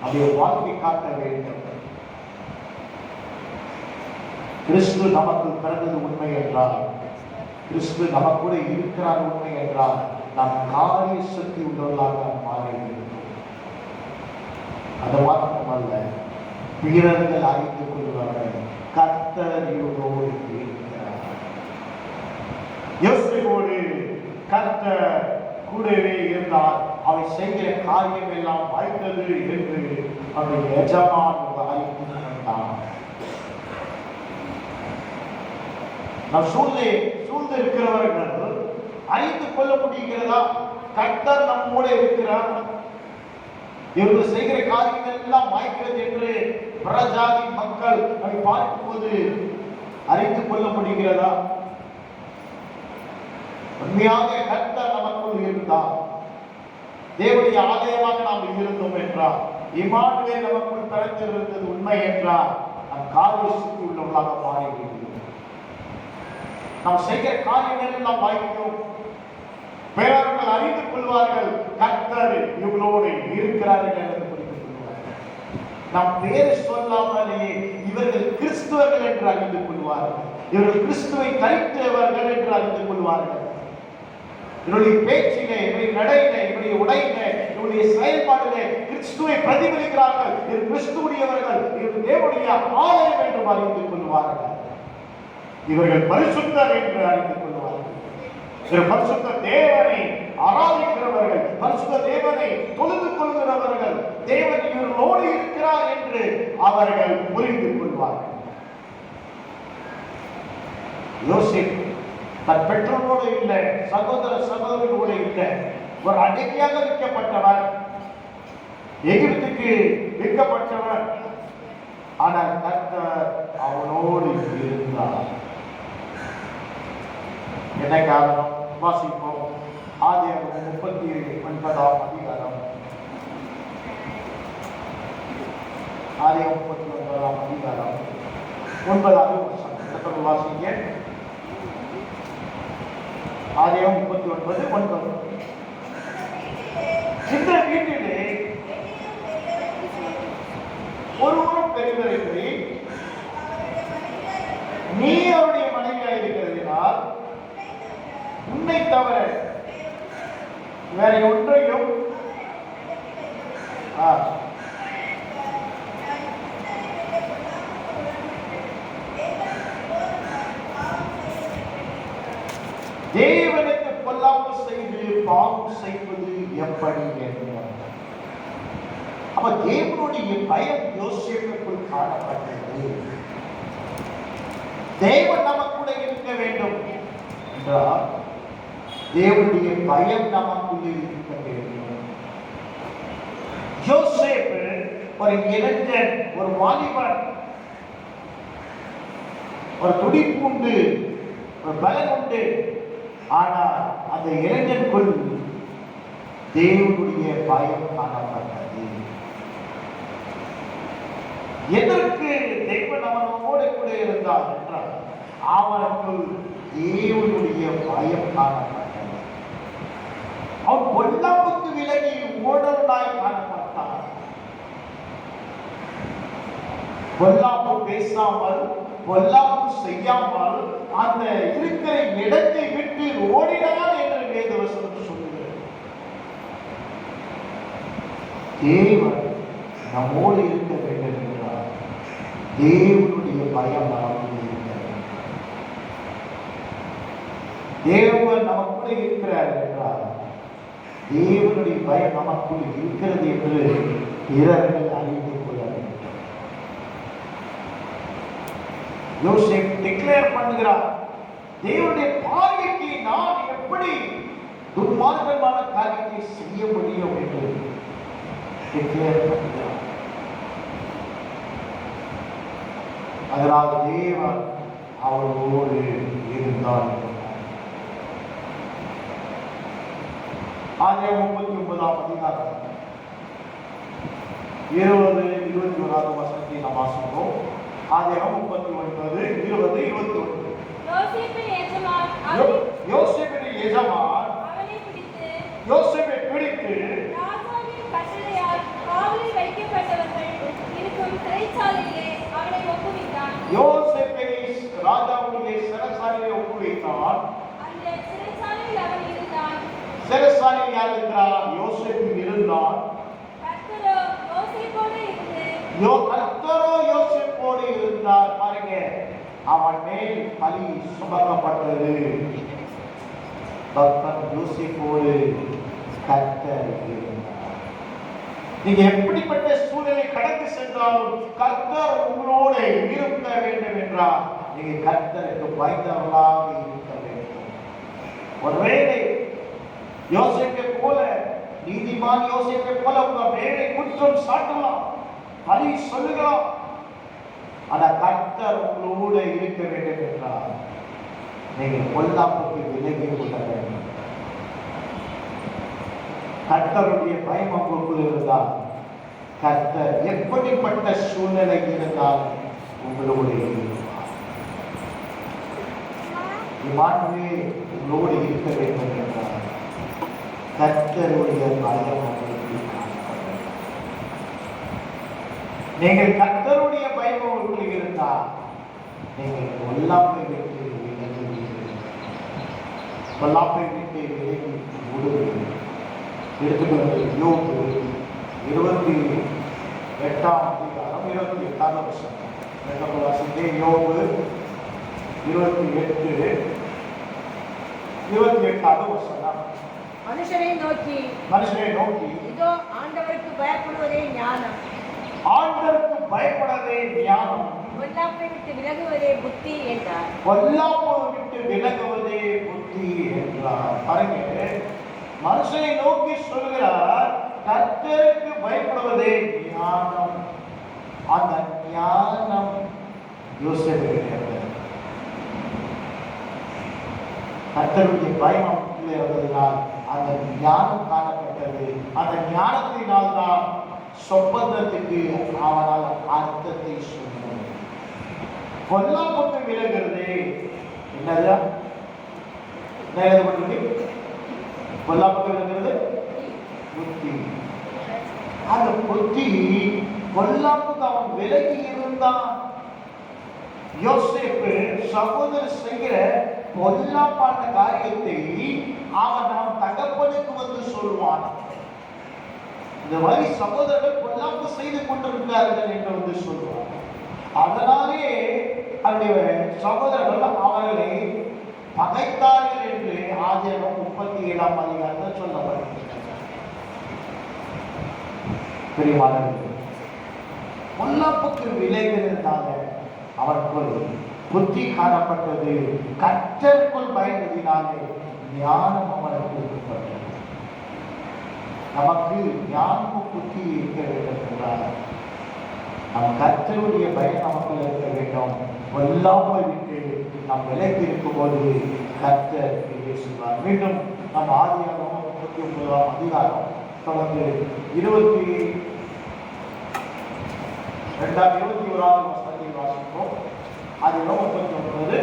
அதை வாழ்க்கை காட்ட வேண்டும். கிறிஸ்து நமக்கு பிறந்தது உண்மை என்றால், கிறிஸ்து நமக்கூட இருக்கிறார் உண்மை என்றால், நாம் காரிய சக்தி உள்ளவர்களாக மாறிவிடும். அது மாத்திரமல்ல, பிறர்கள் அறிந்து கொள்வார்கள் கர்த்தர் இவரோடு இருக்கிறார். யோசேப்போடு கர்த்தர் கூடவே இருந்தார். அவை செய்கிற காரியம் எல்லாம் வாய்த்தது என்று அவருடைய எஜமான் அறிந்து கொண்டார். நம் சூழ்ந்து இருக்கிறவர்கள் அறிந்து கொள்ள முடிகிறதா? கர்த்தர் நம்மோடு இருக்கிறார், இவர்கள் செய்கிற காரியங்கள் எல்லாம் வாய்க்கிறது என்று பிரஜாதி மக்கள் அதை பார்க்கும்போது அறிந்து கொள்ள முடிகிறதா? உண்மையாக கர்த்தர் நமக்குள் இருந்தார், தேவனுடைய ஆலயமாக நாம் இருந்தோம் என்றார், இம்மானுவேல் நமக்குள் பிறந்திருந்தது உண்மை என்றார், நம் காரிய சுற்றி உள்ளவர்களாக மாறிவிடுகிறோம். நாம் செய்கிற காரியங்கள் எல்லாம் வாய்க்கிறோம். பிறர்கள் அறிந்து கொள்வார்கள் கர்த்தர் இவர்களோடு இருக்கிறார்கள் என்று புரிந்து கொள்வார்கள். நாம் பேர் சொல்லாமலேயே இவர்கள் கிறிஸ்துவர்கள் என்று அறிந்து கொள்வார்கள். இவர்கள் கிறிஸ்துவை தரித்தவர்கள் என்று அறிந்து கொள்வார்கள். இவருடைய பேச்சிலே, இவருடைய நடையிலே, இவருடைய உடையிலே, இவருடைய செயல்பாட்டிலே கிறிஸ்துவை பிரதிபலிக்கிறார்கள். இவர் கிறிஸ்துவுடையவர்கள், இவர் தேவனுடைய ஆலயம் என்று அறிந்து கொள்வார்கள். இவர்கள் பரிசுத்தர் என்று அறிந்து கொள்வார்கள். இவர் பரிசுத்த தேவனை ஆராதிக்கிறவர்கள், பரிசுத்த தேவனை தொழுது கொள்கிறவர்கள், தேவன் இவர்களோடு இருக்கிறார் என்று அவர்கள் புரிந்து கொள்வார்கள். யோசேப்பு தன் பெற்றோரோடு இல்லை, சகோதர சகோதரர்களோடு இல்லை, ஒரு அடிமையாக விற்கப்பட்டவர், எகிப்துக்கு விற்கப்பட்டவர். ஆனால் கர்த்தர் அவனோடு இருந்தார். என்ன காரணம்? வாசிப்போம். ஆதியாகமம் 39ஆம் அதிகாரம். ஆதியாகமம் 39ஆம் அதிகாரம் 9வது வசனம். வாசிங்க. ஆதியாகமம் 39:9. இந்த வீட்டிலே ஒருவரும் பெரியவரில்லை, நீ அவருடைய மனைவியாக இருக்கிறதினால் உன்னை தவிர வேற ஒன்றையும் தேவனுக்கு கொல்லாமல் செய்து பாவம் செய்வது எப்படி என்றார். அப்ப தேவனுடைய பயம் யோசேப்புக்குள் காணப்பட்டது. தேவன் நமக்குள்ள இருக்க வேண்டும் என்றால் தேவனுடைய பயம் நமக்குள்ளே இருக்க வேண்டும். யோசேப்பு ஒரு இளைஞன், ஒரு வாலிபன், ஒரு துடிப்பு உண்டு, ஒரு பலம் உண்டு. ஆனால் அந்த இளைஞனுக்குள் தேவனுடைய பயம் காணப்பட்டது. எதற்கு தேவன் அவனோடு கூட இருந்தார் என்றால் அவனுக்குள் தேவனுடைய பயம் காணப்பட்டது. அவன் பொல்லாப்புக்கு விலகி ஓடவனாய் காணப்பட்டான். பொல்லாப்பு பேசாமல், பொல்லாப்பு செய்யாமல் அந்த இருக்கிற இடத்தை விட்டு ஓடினான் என்று வேதவசனம் சொல்லுகிறது. தேவன் நம்மோடு இருக்க வேண்டும் என்றால் தேவனுடைய பயம் நமக்கு இருக்க வேண்டும். தேவன் நமக்குள்ளே இருக்கிறார் என்றால் தேவனுடைய பயம் நமக்குள் இருக்கிறது என்று பிறர்கள் அறிந்து கொள்ள வேண்டும். யோசேப்பு டிக்ளேர் பண்ணுகிறார், தேவனுடைய பார்வைக்கு நான் எப்படி துர்மார்க்கமான காரியத்தை செய்ய முடியும் என்று டிக்ளேர் பண்ணுகிறார். அதனால் தேவன் அவரோடு இருந்தார். ஆதியாகமம் 39ஆம் அதிகாரம் 20-21 வசனத்தை நாம் வாசிப்போம். ஆதியாகமம் 39:20-21. யோசேப்பின் எஜமான் யோசேப்பை பிடித்து ராஜாவின் கட்டளையால் காவலில் வைக்கப்பட்ட சாலையில் யார் இருக்கிறார்? யோசேப்பு இருந்தான். கர்த்தரோ யோசேப்போடு இருந்து கர்த்தரோ யோசேப்போடு இருந்தார். பாருங்க, அவன் மேல் பழி சுமத்தப்பட்டது. பக்தன் யோசேப்போடு கர்த்தர் இருந்தார். நீங்க எப்படிப்பட்ட சூழ்நிலை கடந்து சென்றாலும் கர்த்தர் உங்களோடு இருக்க வேண்டும் என்றால் நீங்க கர்த்தருக்கு பயந்தவர்களாக இருக்க வேண்டும். ஒருவேளை யோசேப்பை போல, நீதிமான் யோசேப்பை போல உங்க மேலே குற்றம் சாட்டலாம், பழி சொல்லுகிறோம். ஆனா கர்த்தர் உங்களோடு இருக்க வேண்டும் என்றால் நீங்கள் பொல்லாப்புக்கு விலகி கொள்ள வேண்டும். கர்த்தருடைய பயம் உங்களுக்குள் இருந்தால் கர்த்தர் எப்படிப்பட்ட சூழ்நிலை இருந்தால் உங்களோடு இருப்பார். இம்மானுவேல் உங்களோடு இருக்க வேண்டும் என்றால் கர்த்தருடைய பயம் உங்களுக்கு காணப்படும். நீங்கள் கர்த்தருடைய பயம் உங்களுக்கு இருந்தால் நீங்கள் பொல்லாப்பை விட்டு விலகி, பொல்லாப்பை விட்டு விலகி விடுவீர்கள். எடுத்துக்கொண்டு யோபு 28ஆம் அதிகாரம் 28ஆவது வசனம். யோபு 28வது வசனம். மனுஷனை நோக்கி இதோ ஆண்டவருக்கு பயப்படுவதே ஞானம், ஆண்டவருக்கு பயப்படுவதே ஞானம், பொல்லாப்பை விட்டு விலகுவதே புத்தி என்றார். பொல்லாப்பை விட்டு விலகுவதே புத்தி என்றார். பாருங்க, மனுஷனை நோக்கி சொல்கிறார் கர்த்தருக்கு பயப்படுவதே ஞானம். அந்த ஞானம் யோசேப்பு கிடையாது. கர்த்தருடைய பயம் வருவதனால் அந்த ஞானம் காணப்பட்டது. அந்த ஞானத்தினால் தான் சொப்பந்தத்துக்கு அவனால் அர்த்தத்தை சொன்னார். பொல்லாப்புக்கு விலகிறது என்னது? பொல்லாப்புக்கு விலகிறது புத்தி. அந்த புத்தி பொல்லாப்புக்கு அவன் விலகி இருந்தான். யோசேப்பு சகோதரர் செய்கிற பொல்லாப்பான காரியத்தை அவன் தகப்பனுக்கு வந்து சொல்வான். இந்த மாதிரி சகோதரர்கள் பொல்லாப்பு செய்து கொண்டிருக்கிறார்கள் என்று வந்து சொல்வார். அதனாலே அந்த சகோதரர்கள் அவர்களை பகைத்தார்கள் என்று ஆதியாகமம் 37ஆம் அதிகாரத்தில் சொல்லப்படுகிறது. பிரியமானவர்களே, பொல்லாப்புக்கு விளைகிறதுனால அவனுக்குள் புத்தி காணப்பட்டது. கர்த்தருக்குள் பயந்ததினாலே ஞானம் அவனுக்கு கொடுக்கப்பட்டது. நமக்கு ஞானமும் புத்தி இருக்க வேண்டும் என்றால் நம் கர்த்தருடைய பயம் நமக்கு இருக்க வேண்டும். பொல்லாப்பை விட்டு நாம் விலகி இருக்கும் போது கர்த்தர் பேசுவார். மீண்டும் நம் ஆதியாகமம் 39ஆம் அதிகாரம் தொடர்ந்து 21ஆவது வசனத்தை வாசிப்போம். அதிலும் 21.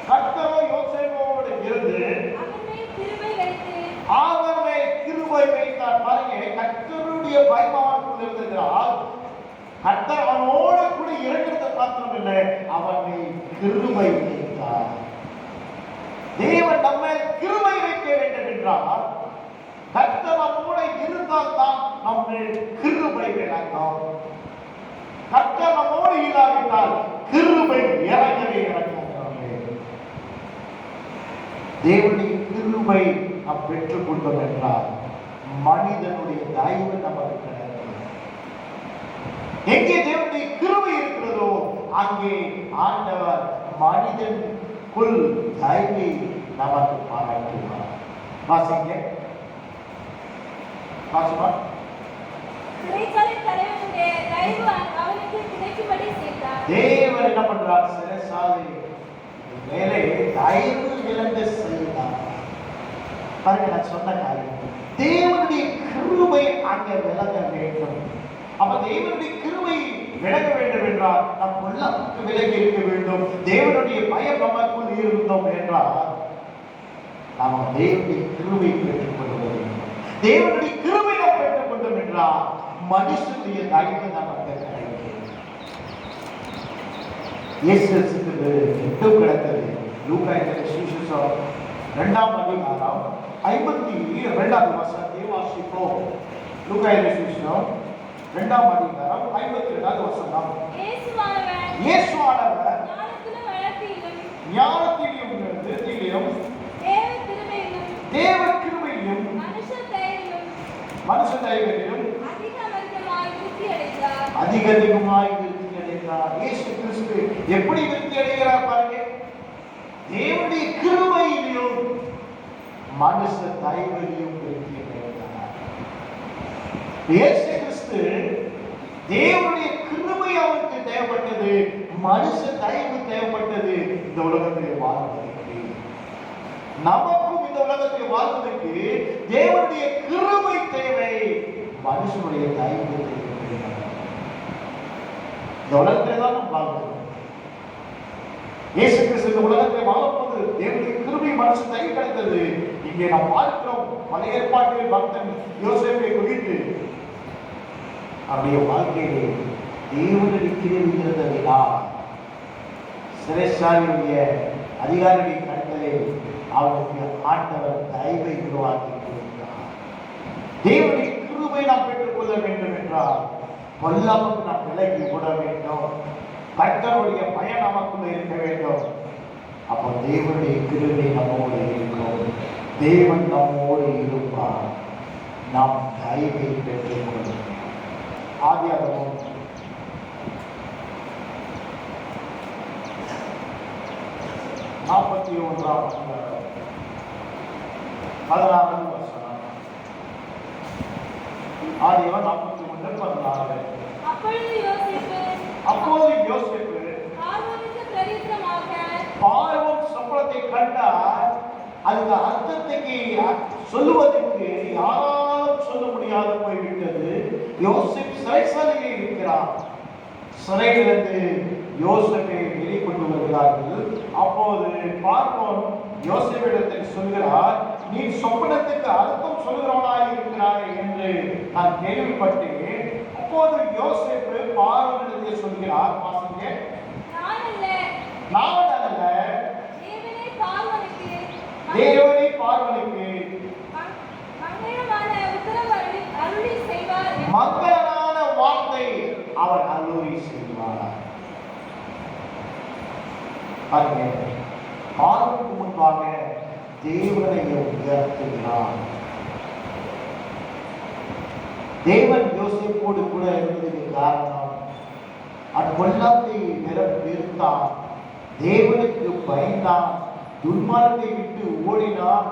கர்த்தரோ யோசேப்போடு இருந்து அவர் மேல் கிருபை வைத்தார். பாருங்க, கர்த்தருடைய பயம் அவனுக்குள் இருந்ததால் கர்த்தர் அவனோடு கூட இருக்கிறது மாத்திரம் இல்லை, அவனை கிருபை வைத்தார். தேவன் நம்ம கிருபை வைக்க வேண்டும் என்றால் கர்த்தர் நம்மோட இருந்தால் தான் நம்ம கிருபை விளங்கும். கர்த்தர் நம்மோடு இல்லாவிட்டால் கிருபை இறங்கவே இறங்காது. தேவனுடைய கிருபை நாம் பெற்றுக் கொண்டோம் என்றால் மனிதனுடைய தயவு நமக்கு கிடையாது. எங்கே தேவனுடைய கிருபை இருக்கிறதோ அங்கே ஆண்டவர் மனிதனுக்குள் தயவை நமக்கு பாராட்டுவார். வாசிங்க, வாசிமா. சிறைச்சாலையின் தலைவனுடைய தயவு அவனுக்கு கிடைக்கும்படி செய்தார். தேவன் என்ன பண்றார்? சிறைச்சாலை மேலே தயவு விளங்க செய்தார். பாருங்க, நான் சொன்ன காரியம் தேவனுடைய கிருபை அங்க விளங்க வேண்டும். அப்ப தேவனுடைய கிருபை விளங்க வேண்டும் என்றால் நம் பொல்லாப்புக்கு விலகி இருக்க வேண்டும். தேவனுடைய பயம் நமக்குள் இருந்தோம் என்றால் நாம் தேவனுடைய கிருபை பெற்றுக் கொள்ள வேண்டும். தேவனுடைய கிருபை நாம் பெற்றுக் கொண்டோம் என்றால் மனுஷனுடைய தயவு நமக்கு கிடைக்கும். இயேசு கிறிஸ்து எட்டு கிடக்கிறது. லூக்கா எழுதின சுவிசேஷம் 2ஆம் அதிகாரம் 52வது வசனத்தை வாசிப்போம். லூக்கா எழுதிய சுவிசேஷம் 2ஆம் அதிகாரம் 52வது வசனம். இயேசுவானவர் ஞானத்திலும் விருத்தியிலும் தேவ கிருபையிலும் மனுஷ தயவிலும் அதிகமாய் விருத்தி அடைந்தார். இயேசு கிறிஸ்து எப்படி விருத்தி அடைகிறார் பாருங்க. தேவனுடைய கிருபையிலும் மனுஷ தயவிலும் விருத்தி அடைந்தார். இயேசு கிறிஸ்து தேவனுடைய கிருபை அவருக்கு தேவைப்பட்டது, மனுஷ தயவு தேவைப்பட்டது. இந்த உலகத்தில் வாழ்வதற்கு, நமக்கும் இந்த உலகத்தில் வாழ்வதற்கு தேவனுடைய கிருபை தேவை, மனுஷனுடைய தயவு தேவை. இந்த உலகத்தில் தான் நாம் வாழ்கிறோம். இயேசு கிறிஸ்து இந்த உலகத்தில் வாழும்போது தேவனுடைய கிருபை மனுஷ தயவு கிடைத்தது. இங்கே நாம் பார்க்கிறோம், பழைய ஏற்பாட்டில் பக்தன் யோசேப்பை குறித்து அவருடைய வாழ்க்கையிலே தேவனுடைய கிருபை இருந்ததினா சிறைச்சாலையுடைய அதிகாரியுடைய கண்களே அவருக்கு ஆண்டவர் தயவை உருவாக்கி கொடுத்தார். தேவனுடைய கிருபை நாம் பெற்றுக்கொள்ள வேண்டும் என்றால் பொல்லாப்புக்கு நாம் விலகி விட வேண்டும். கர்த்தருடைய பயம் நமக்குள்ள இருக்க வேண்டும். அப்போ தேவனுடைய கிருபை நம்மோடு இருக்கும். தேவன் நம்மோடு இருப்பார். நாம் தயவை பெற்றுக்கொள்ளும். ஆதியாகமம் 41ஆம் அதிகாரம் 16வது வசனம். ஆதியாகமம் 41:16. அப்பொழுது யோசேப்பு பார்வோன் சொப்பனத்தை கண்டார். அதுக்கு அர்த்தத்தை சொல்லுவதற்கு யாராலும் சொல்ல முடியாத போய்விட்டது. யோசேப் சிறைச்சாலையில் இருக்கிறார். சிறையிலிருந்து யோசேப்பை வெளிக்கொண்டு வருகிறார்கள். அப்போது பார்வோன் யோசேப்பிடத்தில் சொல்கிறார், நீ சொப்பனத்துக்கு அர்த்தம் சொல்கிறவனாய் இருக்கிறாய் என்று நான் கேள்விப்பட்டேன். அப்போது யோசேப்பு பார்வோனிடத்தில் சொல்கிறார், வாசிங்க. நான் அல்ல, தேவனே பார்வோனுக்கு மங்களமான வார்த்தை அவர் அருளி செய்வார். பாருங்க, பார்வோனுக்கு முன்பாக தேவனை உயர்த்துகிறார். தேவன் யோசேப்போடு கூட இருந்ததுக்கு காரணம் அவ்வொல்லாத்தை வெறுத்தான், தேவனுக்கு பயந்தான், துன்மார்க்கத்தை விட்டு ஓடினான்.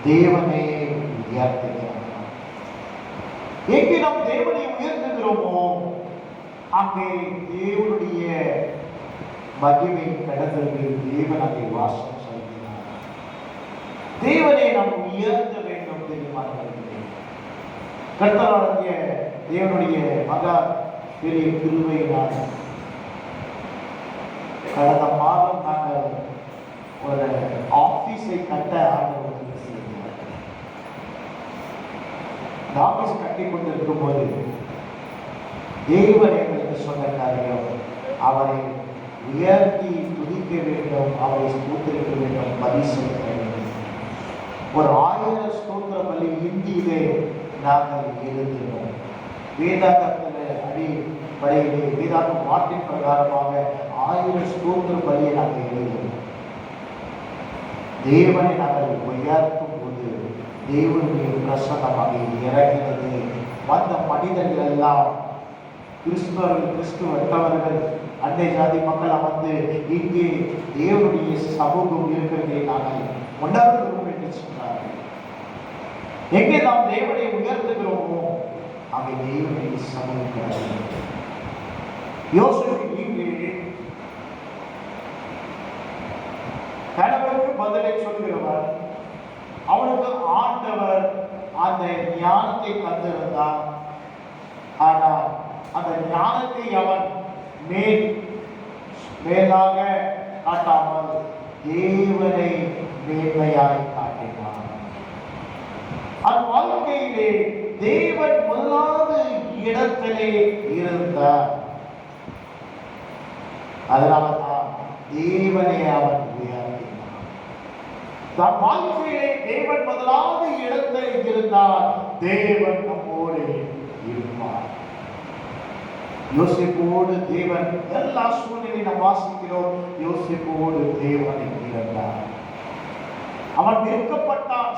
தேவனை உயர்த்துகிறார். எங்கே நாம் தேவனை உயர்த்துகிறோமோ அங்கே தேவனுடைய மகிமை கடந்தவர்கள் தேவன் அங்கே வாசம் செய்கிறார். தேவனை நாம் உயர்த்த வேண்டும். தெரியுமானவர்களே, கர்த்தராகிய தேவனுடைய மகா பெரிய கிருபையினால் கடந்த மாதம் நாங்கள் ஒரு ஆபீஸை கட்ட ஆண்டவர் செய்தார். இந்த ஆபீஸ் கட்டி கொண்டிருக்கும் போது தேவன் எங்களுக்கு சொன்ன காரியம், அவரை உயர்த்தி துதிக்க வேண்டும், அவரை ஸ்தோத்திரிக்க வேண்டும், பலி செலுத்த வேண்டும். ஒரு 1000 ஸ்தோத்திர பலி இந்தியிலே நாங்கள் எழுதினோம். வேதாகத்தில் அடிப்படையிலே வேதாக மாற்றின் பிரகாரமாக 1000 ஸ்தோத்திர பலியை நாங்கள் எழுதினோம். தேவனை நாங்கள் உயர்த்தும் போது தேவனுடைய பிரசன்னமாக இறங்கினது. வந்த மனிதர்கள் எல்லாம் கிறிஸ்தவர்கள், கிறிஸ்துவற்றவர்கள், அண்டை ஜாதி மக்கள் வந்து இங்கே தேவனுடைய சமூகம் இருக்கிறதை நாங்கள் உணர்கிறோம் என்று சொன்னார்கள். எங்கே நாம் தேவனை உயர்த்துகிறோமோ அங்கே தேவனுடைய சமூகம். யோசேப்பு இங்கே கணவருக்கு பதிலை சொல்கிறவர், அவனுக்கு ஆண்டவர் அந்த ஞானத்தை தந்திருந்தார். ஆனால் அந்த ஞானத்தை அவன் மேலாக காட்டாமல் தேவனை மேன்மையாய் காட்டினான். அந்த வாழ்க்கையிலே தேவன் முதலாவது இடத்திலே இருந்தார். அதனால்தான் தேவனை அவன் உயர்த்தினான். தன் வாழ்க்கையிலே தேவன் முதலாவது இடத்தை இருந்தால் தேவன் நம்மோடு இருப்பார். யோசிப்போடு தேவன் எல்லா சூழ்நிலையும் நாம் வாசிக்கிறோம். யோசிப்போடு தேவன் இருந்தார். அவன் வெறுக்கப்பட்டான்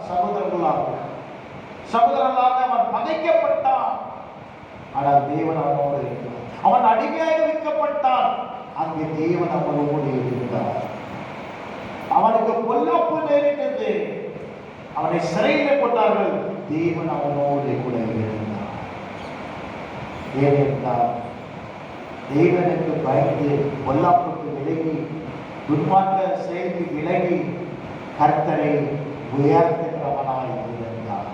சகோதரர்களாக அவன் பகைக்கப்பட்டான். ஆனால் தேவன் அவனோடு இருந்தார். அவன் அடிமையாக விற்கப்பட்டான். அங்கே தேவன் அவனோடு இருந்தார். அவனுக்கு பொல்லாப்பு நேரிட்டது. அவனை சிறையில் போட்டார்கள். தேவன் அவனோடு கூட இருந்தார். ஏனென்றால் தேவனுக்கு பயந்து பொல்லாப்புக்கு விலகி துன்மார்க்க செய்து விலகி கர்த்தரை உயர்த்துகிறவனாய் இருந்தார்.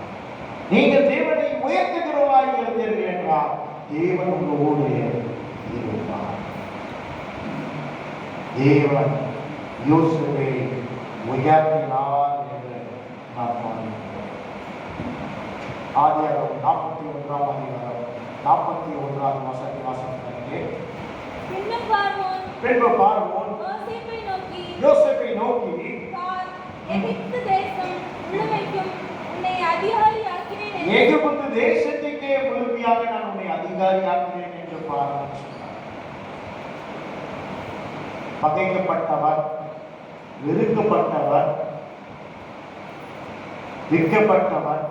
நீங்கள் தேவனை உயர்த்துகிறவனாய் இருந்தீர்கள் என்றால் தேவன் உங்களோடு இருந்தார். தேவன் யோசுவை உயர்த்தினார் என்று நாம் பார்க்கிறோம். ஆதியாகமம் 41ஆம் அதிகாரம் 41ஆவது வசனத்திலே பின்பு பார்வோன் யோசேப்பை நோக்கி எகிப்து தேசம் முழுமைக்கும் உன்னை அதிகாரியாக்கினேன் என்று எகிப்து தேசத்துக்கே முழுமையாக நான் உன்னை அதிகாரியாக்கினேன் என்று பார்வோன் சொன்னார். பகைக்கப்பட்டவர், வெறுக்கப்பட்டவர், விற்கப்பட்டவர்,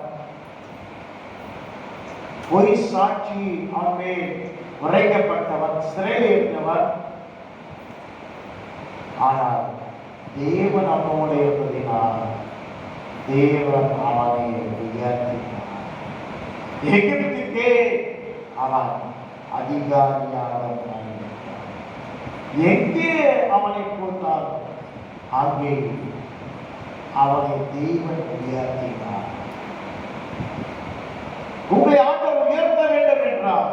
பொய் சாட்சி அவனே உரைக்கப்பட்டவர், சிறையில் இருந்தவர். ஆனால் தேவன் அவனோடு இருந்ததினால் தேவன் அவனை உயர்த்தினார். எகிப்துக்கே அவன் அதிகாரியாக மாறினார். எங்கே அவனை போட்டால் அங்கே அவனை தேவன் உயர்த்தினார். உங்களை ஆண்டவர் உயர்த்த வேண்டும் என்றார்,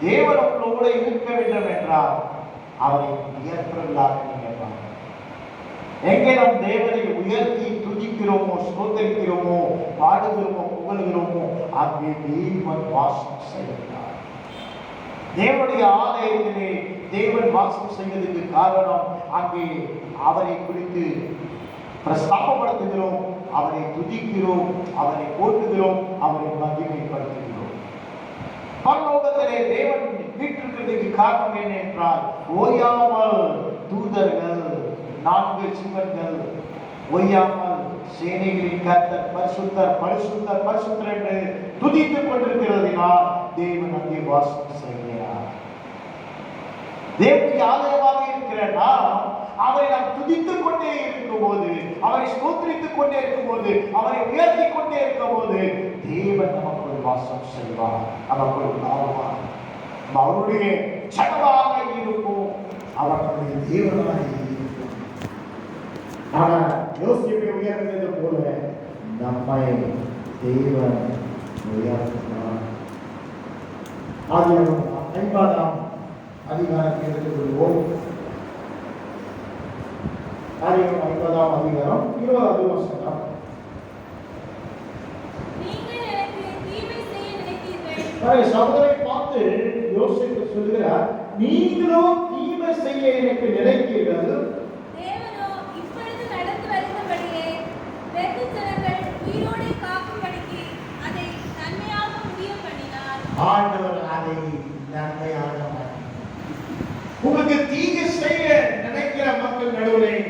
தேவன் உங்களோடு இருக்க வேண்டும் என்றார், அவரை உயர்த்தலாக நீங்கள் பாருங்கள். எங்கே நாம் தேவனை உயர்த்தி துதிக்கிறோமோ, ஸ்தோத்திரிக்கிறோமோ, பாடுகிறோமோ, புகழ்கிறோமோ, அங்கே தேவன் வாசம் செய்கிறார். தேவனுடைய ஆலயத்திலே தேவன் வாசம் செய்வதற்கு காரணம் அங்கே அவரை குறித்து பிரஸ்தாபப்படுத்துகிறோம், அவரை துதிக்கிறோம், அவரை போற்றுகிறோம், அவரை மகிமைப்படுத்துகிறோம். பரலோகத்திலே தேவன் வீட்டிருக்கிறதுக்கு காரணம் என்ன என்றால், ஓயாமல் தூதர்கள், 4 சிங்கங்கள் ஓயாமல் சேனைகளின் கர்த்தர் பரிசுத்தர் பரிசுத்தர் பரிசுத்தர் என்று துதித்துக் கொண்டிருக்கிறதினால் தேவன் அங்கே வாசம் செய்கிறார். தேவனுடைய ஆலயமாக இருக்கிற நாம் அவரை நாம் துதித்துக் கொண்டே இருக்கும் போது, அவரை ஸ்தோத்திரித்துக் கொண்டே இருக்கும் போது, அவரை உயர்த்தி கொண்டே இருக்கும் போது தேவன் நமக்குள் வாசம் செய்வார், நமக்குள் வாழ்வார். அவருடைய சடவாக இருப்போம், அவர்களுடைய தேவனாக இருப்போம். ஆனால் யோசிப்பை உயர்ந்தது போல நம்மை தேவன் உயர்த்தினார். ஆதியாகமம் 50ஆம் அதிகாரத்தை எடுத்துக்கொள்வோம். ஆதியாகமம் 50ஆம் அதிகாரம் 20வது வசனம். நீங்கள் எனக்கு தீமை செய்ய நினைத்தீர்கள். சகோதரை பார்த்து யோசித்து சொல்கிறார், நீங்களோ தீமை செய்ய எனக்கு நினைத்தீர்கள். தேவனோ இப்பொழுது நடந்து வருகிறபடியே வெகு ஜனங்கள் உயிரோடு காக்கும்படிக்கு அதை நன்மையாக முடிய பண்ணினார். ஆண்டவர் அதை நன்மையாக மாற்றினார். உங்களுக்கு தீங்கு செய்ய நினைக்கிற மக்கள் நடுவில்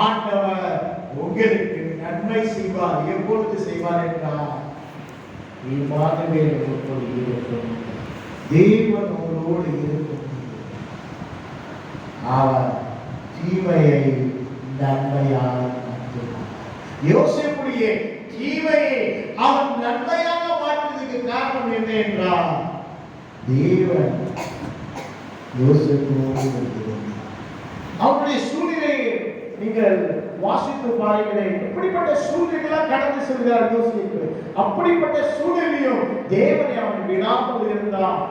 ஆண்டவர் உங்களுக்கு நன்மை செய்வார். எப்பொழுது செய்வார் என்றால், இவ்வாறு இருக்கும் தேவன் உங்களோடு இருக்கும் அவர் தீமையை நன்மையாக மாற்றினார். யோசேப்புடைய தீமையை அவன் நன்மையாக மாற்றுவதற்கு காரணம் என்ன என்றால், தேவன் யோசேப்போடு இருக்கிறார். அவருடைய சூழ்நிலையை நீங்கள் வாசித்து பாருங்களேன். எப்படிப்பட்ட சூழ்நிலையெல்லாம் கடந்து செல்கிறார் யோசேப்பு. அப்படிப்பட்ட சூழ்நிலையும் தேவனை அவன் விடாமல் இருந்தான்,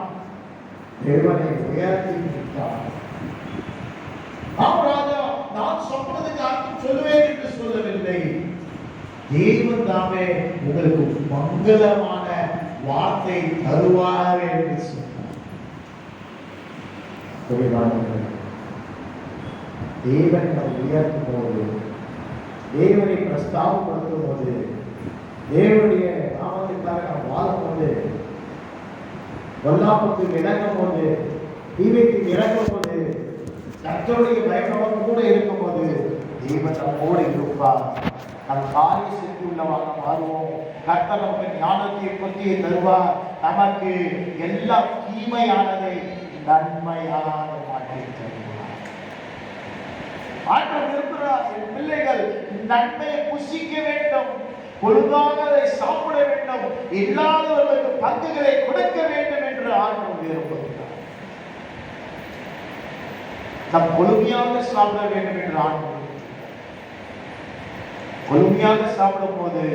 தேவனை உயர்த்தி விட்டார். ராஜா, நான் சொன்னதுக்கு அர்த்தம் சொல்லுவேன் என்று சொல்லவில்லை, தேவன் தாமே உங்களுக்கு மங்களமான வார்த்தை தருவார் என்று சொன்னார். தேவன் உயர்த்தும் போது தேவனை பிரஸ்தாபப்படுத்தும் போது, தேவனுடைய நாமத்திற்காக நாம் வாழும்போது, பொல்லாப்புக்கு விளங்கும் போது, தீமைக்கு இறங்கும் போது, கர்த்தருடைய பயணம் கூட இருக்கும் போது தேவன் நம்மோடு இருப்பார். நம் காரிய சித்தி உள்ளவாக மாறுவோம். கர்த்தர் நமக்கு ஞானத்தை புத்தியை தருவார். நமக்கு எல்லா தீமையானதை நன்மையாக மாற்றி தருவார். ஆண்டவர் விரும்புகிறார், என் பிள்ளைகள் நன்மையை புசிக்க வேண்டும், ஒழுங்காக அதை சாப்பிட வேண்டும், இல்லாதவர்களுக்கு பங்குகளை கொடுக்க வேண்டும் என்று ஆண்டவர் விரும்புகிறார். நாம் கொழுமையாக சாப்பிட வேண்டும் என்று ஆண்டவர், கொழுமையாக சாப்பிடும் போது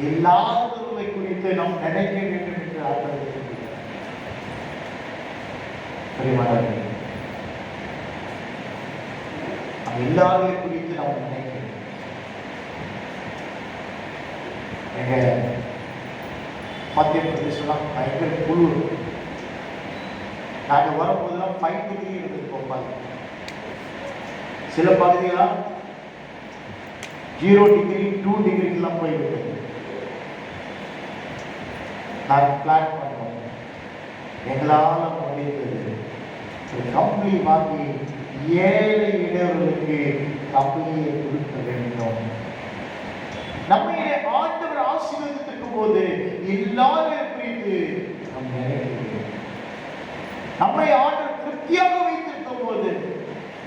இல்லாதவர்களை குறித்து நாம் நினைக்க வேண்டும் என்று ஆண்டவர் விரும்புகிறார். எல்லாவர்களை குறித்து நாம் நினைக்க வேண்டும். எங்க மத்திய பிரதேசம் பயங்கர குளிர். நாங்கள் வரும்போதெல்லாம் 5 டிகிரி இருந்தது போப்பாங்க. சில பகுதியெல்லாம் 0 டிகிரி 2 டிகிரிக்கெல்லாம் போய்விட்டது. நாங்கள் பிளான் பண்ணோம், எங்களால் முடிந்தது ஒரு கம்பளி வாங்கி ஏழை இடையவர்களுக்கு கம்பளியை கொடுக்க வேண்டும். நம்மை ஆண்டவர் ஆசீர்வதித்திருக்கும் போது எல்லாரும் குறித்து நாம் நினைக்கிறோம். நம்மை ஆண்டவர் திருப்தியாக வைத்திருக்கும் போது,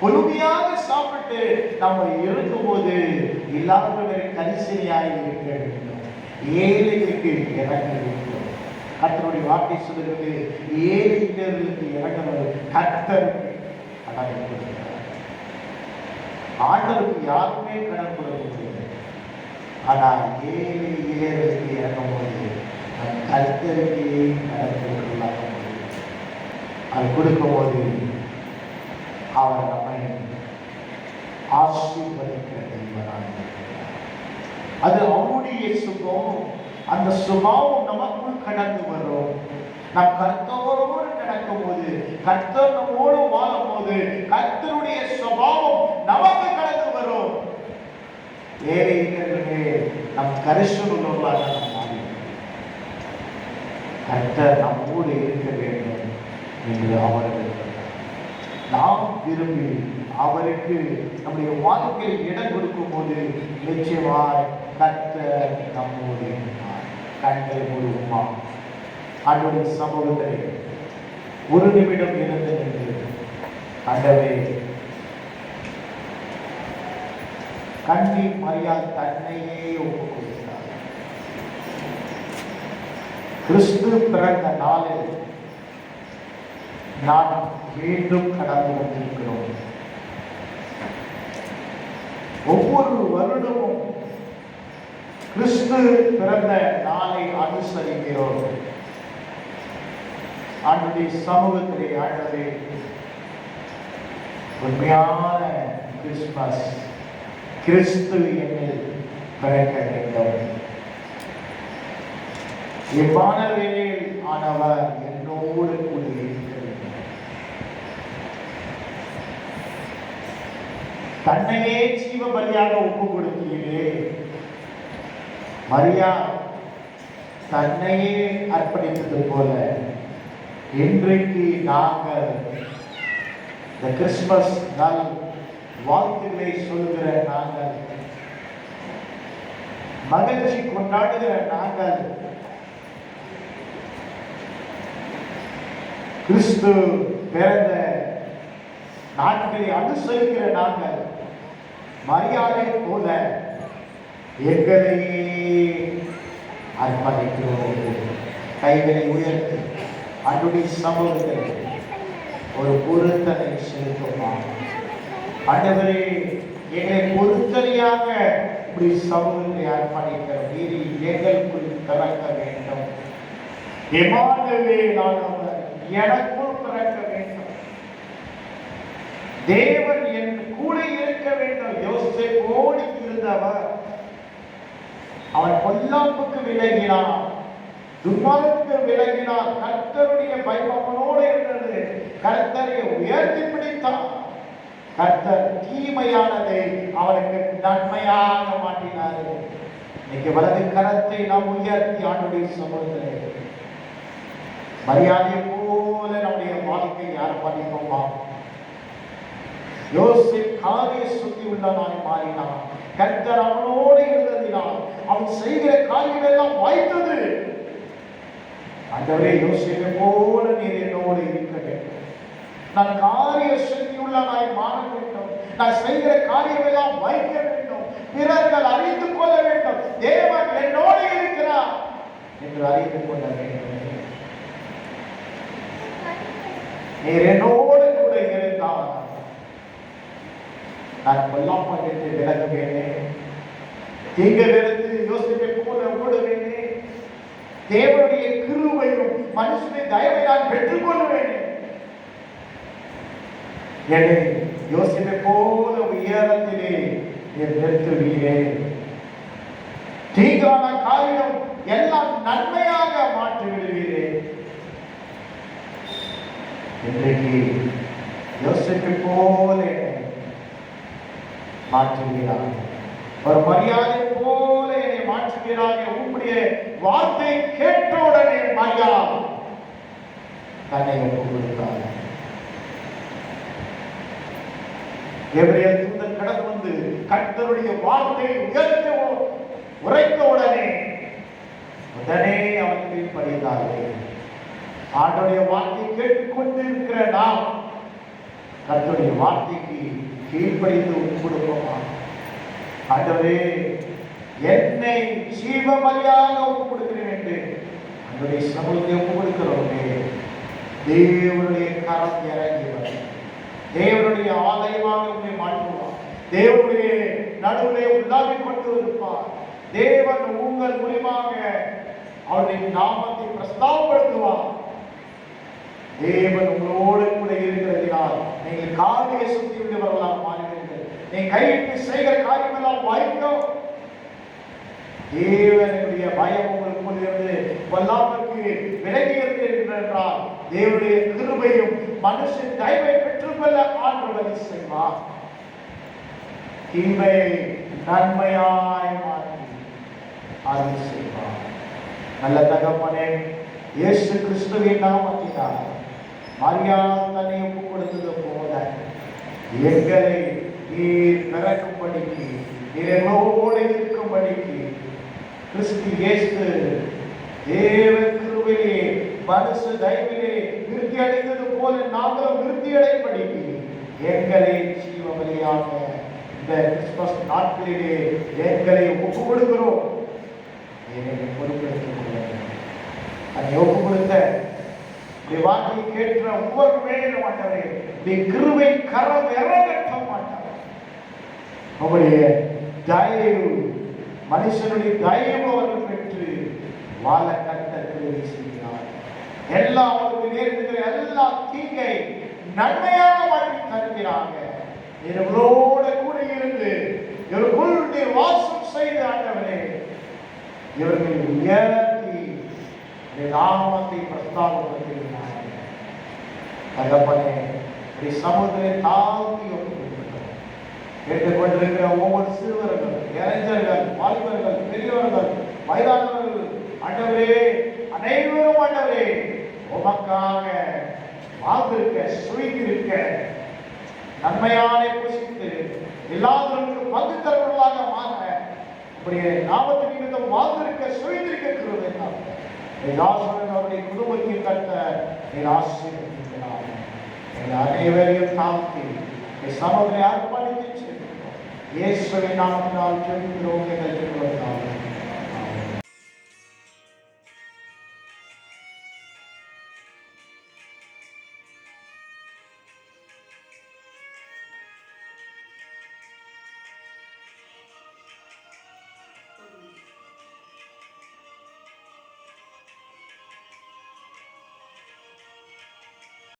பொறுமையாக சாப்பிட்டு நம்ம இருக்கும் போது எல்லாருமே கரிசனையாக இருக்க வேண்டும். ஏழைகளுக்கு இறங்க வேண்டும். கர்த்தருடைய வார்த்தை சொல்லுகிறது, ஏழைகளுக்கு இறங்குவது கர்த்தருக்கு கடன் கொடுக்கிறார். ஆண்டவருக்கு யாருமே கடன் கொடுக்க முடியாது. ஆனால் ஏழைகளுக்கு இறங்கும் போது கர்த்தருக்கு கடன் கொடுக்கலாம். அது கொடுக்கும்போது அவர் நம்மை ஆசீர்வதிக்கிற தெய்வனாக இருக்கிறார். அது அவருடைய சுகம். அந்த சுபாவம் நமக்குள் கடந்து வரும். நம் கர்த்தரோடு நடக்கும் போது, கர்த்தர் நம்மோடு வாழும் போது கர்த்தருடைய சுபாவம் நமக்கு கடந்து வரும். ஏழைகளே, நம் கரிசனம் உள்ளவர்களாக நாம் மாறுவோம். கர்த்தர் நம்மோடு இருக்க வேண்டும் என்று அவர்கள் நாம் விரும்பி அவருக்கு நம்முடைய வாழ்க்கையில் இடம் கொடுக்கும் போது நிச்சயமாய் கர்த்தர் நம்மோடு இருக்கிறார். கண்களை மூடுவோமா? ஆண்டவருடைய சமூகத்தில் ஒரு நிமிடம் இருந்து நின்று ஆண்டவரே, கன்னி மரியாள் தன்னையே ஒப்புக் கொடுத்தார். கிறிஸ்து பிறந்த நாளில் நாம் மீண்டும் கடந்து கொண்டிருக்கிறோம். ஒவ்வொரு வருடமும் கிறிஸ்து பிறந்த நாளை அனுசரிக்கிறோம். ஆண்டவருடைய சமூகத்திலே ஆண்டவரே, உண்மையான கிறிஸ்துமஸ் கிறிஸ்து என்னில் பிறக்க வேண்டும். இம்மானுவேல் ஆனவர் என்னோடு கூட இருக்க வேண்டும். தன்னையே ஜீவ பலியாக ஒப்பு கொடுத்தீரே. மரியா தன்னையே அர்ப்பணித்தது போல இன்றைக்கு நாங்கள் இந்த கிறிஸ்துமஸ் நாள் வாழ்த்துக்களை சொல்கிற நாங்கள், மகிழ்ச்சி கொண்டாடுகிற நாங்கள், கிறிஸ்து பிறந்த நாட்களை அனுசரிக்கிற நாங்கள் மரியாதை போல எங்களையே அர்ப்பணிக்கிறோம். கைகளை உயர்த்தி அன்றைய சமூகத்தில் ஒரு பொருத்தனை செலுத்துமா? ஆண்டவரே, எங்களை பொருத்தனையாக இப்படி சமூகத்தை அர்ப்பணிக்க மீறி எங்களுக்குள் பிறக்க வேண்டும். இம்மானுவேல் ஆனவர் எனக்குள் பிறக்க வேண்டும். தேவன் என் கூட இருக்க வேண்டும். யோசேப்போடு இருந்தவர் அவன் பொல்லாப்புக்கு விலகினான், துன்மார்க்கு விலகினான். கர்த்தருடைய பயம் அவனோடு இருந்தது. கர்த்தரை உயர்த்தி பிடித்தான். கர்த்தர் தீமையானதை அவனுக்கு நன்மையாக மாற்றினார். இன்னைக்கு வலது கரத்தை நாம் உயர்த்தி ஆண்டுடைய சமூகத்திலே மரியாதை போல நம்முடைய வாழ்க்கை யார் பண்ணிப்போமா? யோசேப் காரியை சுத்தி உள்ளவனாய் மாறினான். கர்த்தர் அவனோடு இருந்ததினால் அவன் செய்கிற காரியம் எல்லாம் வாய்த்தது. ஆண்டவரே, யோசேப்பை போல நீர் என்னோடு இருக்க வேண்டும். நான் காரிய சுத்தி உள்ளவனாய் மாற வேண்டும். நான் செய்கிற காரியம் எல்லாம் வாய்க்க வேண்டும். பிறர்கள் அறிந்து கொள்ள வேண்டும், தேவன் என்னோடு இருக்கிறார் என்று அறிந்து கொள்ள வேண்டும். நீர் என்னோடு கூட இருந்தால் நான் கொல்லாமட்டு விலகுவேனே, தீங்கிலிருந்து யோசிப்பை போல ஓடுவேனே, தேவனுடைய கிருபையும் மனுஷனின் தயவை நான் பெற்றுக் கொள்வேனே. என்னை யோசிப்பை போல உயரத்திலே நிறுத்துவீரே. தீங்கான காரியம் எல்லாம் நன்மையாக மாற்றி விடுவீரே. இன்றைக்கு யோசிப்பை போல மாற்றுகிறார். ஒரு மரியாதை போல என்னை மாற்றுகிறார். உம்முடைய வார்த்தை கேட்டவுடனே மரியாதை தன்னை ஒப்புக் கொடுத்தார். எபிரேயர் தூதன் கடந்து வந்து கர்த்தருடைய வார்த்தையை உயர்த்த உரைத்த உடனே அவனுக்கு படித்தார்கள். ஆண்டவருடைய வார்த்தை கேட்டுக்கொண்டு இருக்கிற நாம் கர்த்தருடைய வார்த்தைக்கு கீழ்ப்படிந்து ஒப்புக் கொடுப்போமா? ஆண்டவரே, என்னை ஜீவ பலியாக ஒப்புக் கொடுக்கிறேன் என்று அவருடைய சமூகத்தை ஒப்புக் கொடுக்கிறோமே. தேவனுடைய கரம் இறங்கியவர், தேவனுடைய ஆலயமாக உண்மை மாற்றுவார். தேவனுடைய நடுவிலே உள்ளாவிக் கொண்டு இருப்பார். தேவன் உங்கள் மூலமாக அவருடைய நாமத்தை பிரஸ்தாபப்படுத்துவார். தேவன் உங்களோடு கூட இருக்கிறதினால் நீங்கள் காரிய சுத்தி உள்ளவர்களாக மாறுவீர்கள். நீங்கள் கையிட்டு செய்கிற காரியம் எல்லாம் வாய்க்கும். தேவனுடைய பயம் உங்களுக்குள் இருந்து கொல்லாமற்கு விலகி இருக்கிறார். தேவனுடைய கிருபையும் மனுஷன் தயவை பெற்றுக்கொள்ள ஆண்டவர் செய்வார். தீமை நன்மையாய் மாற்றி அருள் செய்வார். நல்ல தகப்பனே, இயேசு கிறிஸ்துவின் நாமத்தினால் மரியாதை தன்னை ஒப்புக் கொடுத்தது போல எங்களை நீர் பிறக்கும்படிக்கு, நீர் என்னோடு இருக்கும்படிக்கு கிறிஸ்து இயேசு தேவ கிருபையிலே மனுஷ தயவிலே விருத்தி அடைந்தது போல நாங்களும் விருத்தி அடைம்படிக்கு எங்களை ஜீவ பலியாக இந்த கிறிஸ்துமஸ் நாட்களிலே எங்களை ஒப்புக் கொடுக்கிறோம். என்னை பொறுப்பெடுத்துக் கொள்ள அதை ஒப்புக் கொடுத்த வார்த்தையை கேட்கிற ஒவ்வொரு வேலையும் ஆண்டவரே, கிருபை கரம் இறங்கட்ட மாட்டார். அவருடைய தயவு, மனுஷனுடைய தயவு அவர்கள் பெற்று வாழ கர்த்தர் கிருபை செய்கிறார். எல்லா அவருக்கு நேர்ந்துகிற எல்லா தீங்கை நன்மையாக மாற்றி தருகிறாங்க. இவர்களோட கூட இருந்து இவர்களுடைய வாசம் செய்து ஆண்டவரே, இவர்களை உயர்த்தி நாமத்தை பிரஸ்தாபப்படுத்துகிறார். தகப்பனே, சமுதிரை தாழ்த்தி ஒப்புக்கொண்டிருக்கிறோம். கேட்டுக்கொண்டிருக்கிற ஒவ்வொரு சிறுவர்கள், இளைஞர்கள், வாலிபர்கள், பெரியவர்கள், வயதானவர்கள் ஆண்டவரே, அனைவரும் ஆண்டவரே உமக்காக வாழ்ந்திருக்க, சுழித்திருக்க, நன்மையான புசித்து எல்லாருக்கும் பங்கு தரவர்களாக மாற அப்படியே நாமத்தின் நிமித்தம் வாழ்ந்திருக்க, சுழித்திருக்க அவருடைய குடும்பத்தில் கட்ட ஆசீர்வதிக்கிறார். அனைவரையும் தாழ்த்தி சமூகத்தை அர்ப்பணித்து இயேசுவின் நாமத்தினால் ஜெபிக்கிறோம்.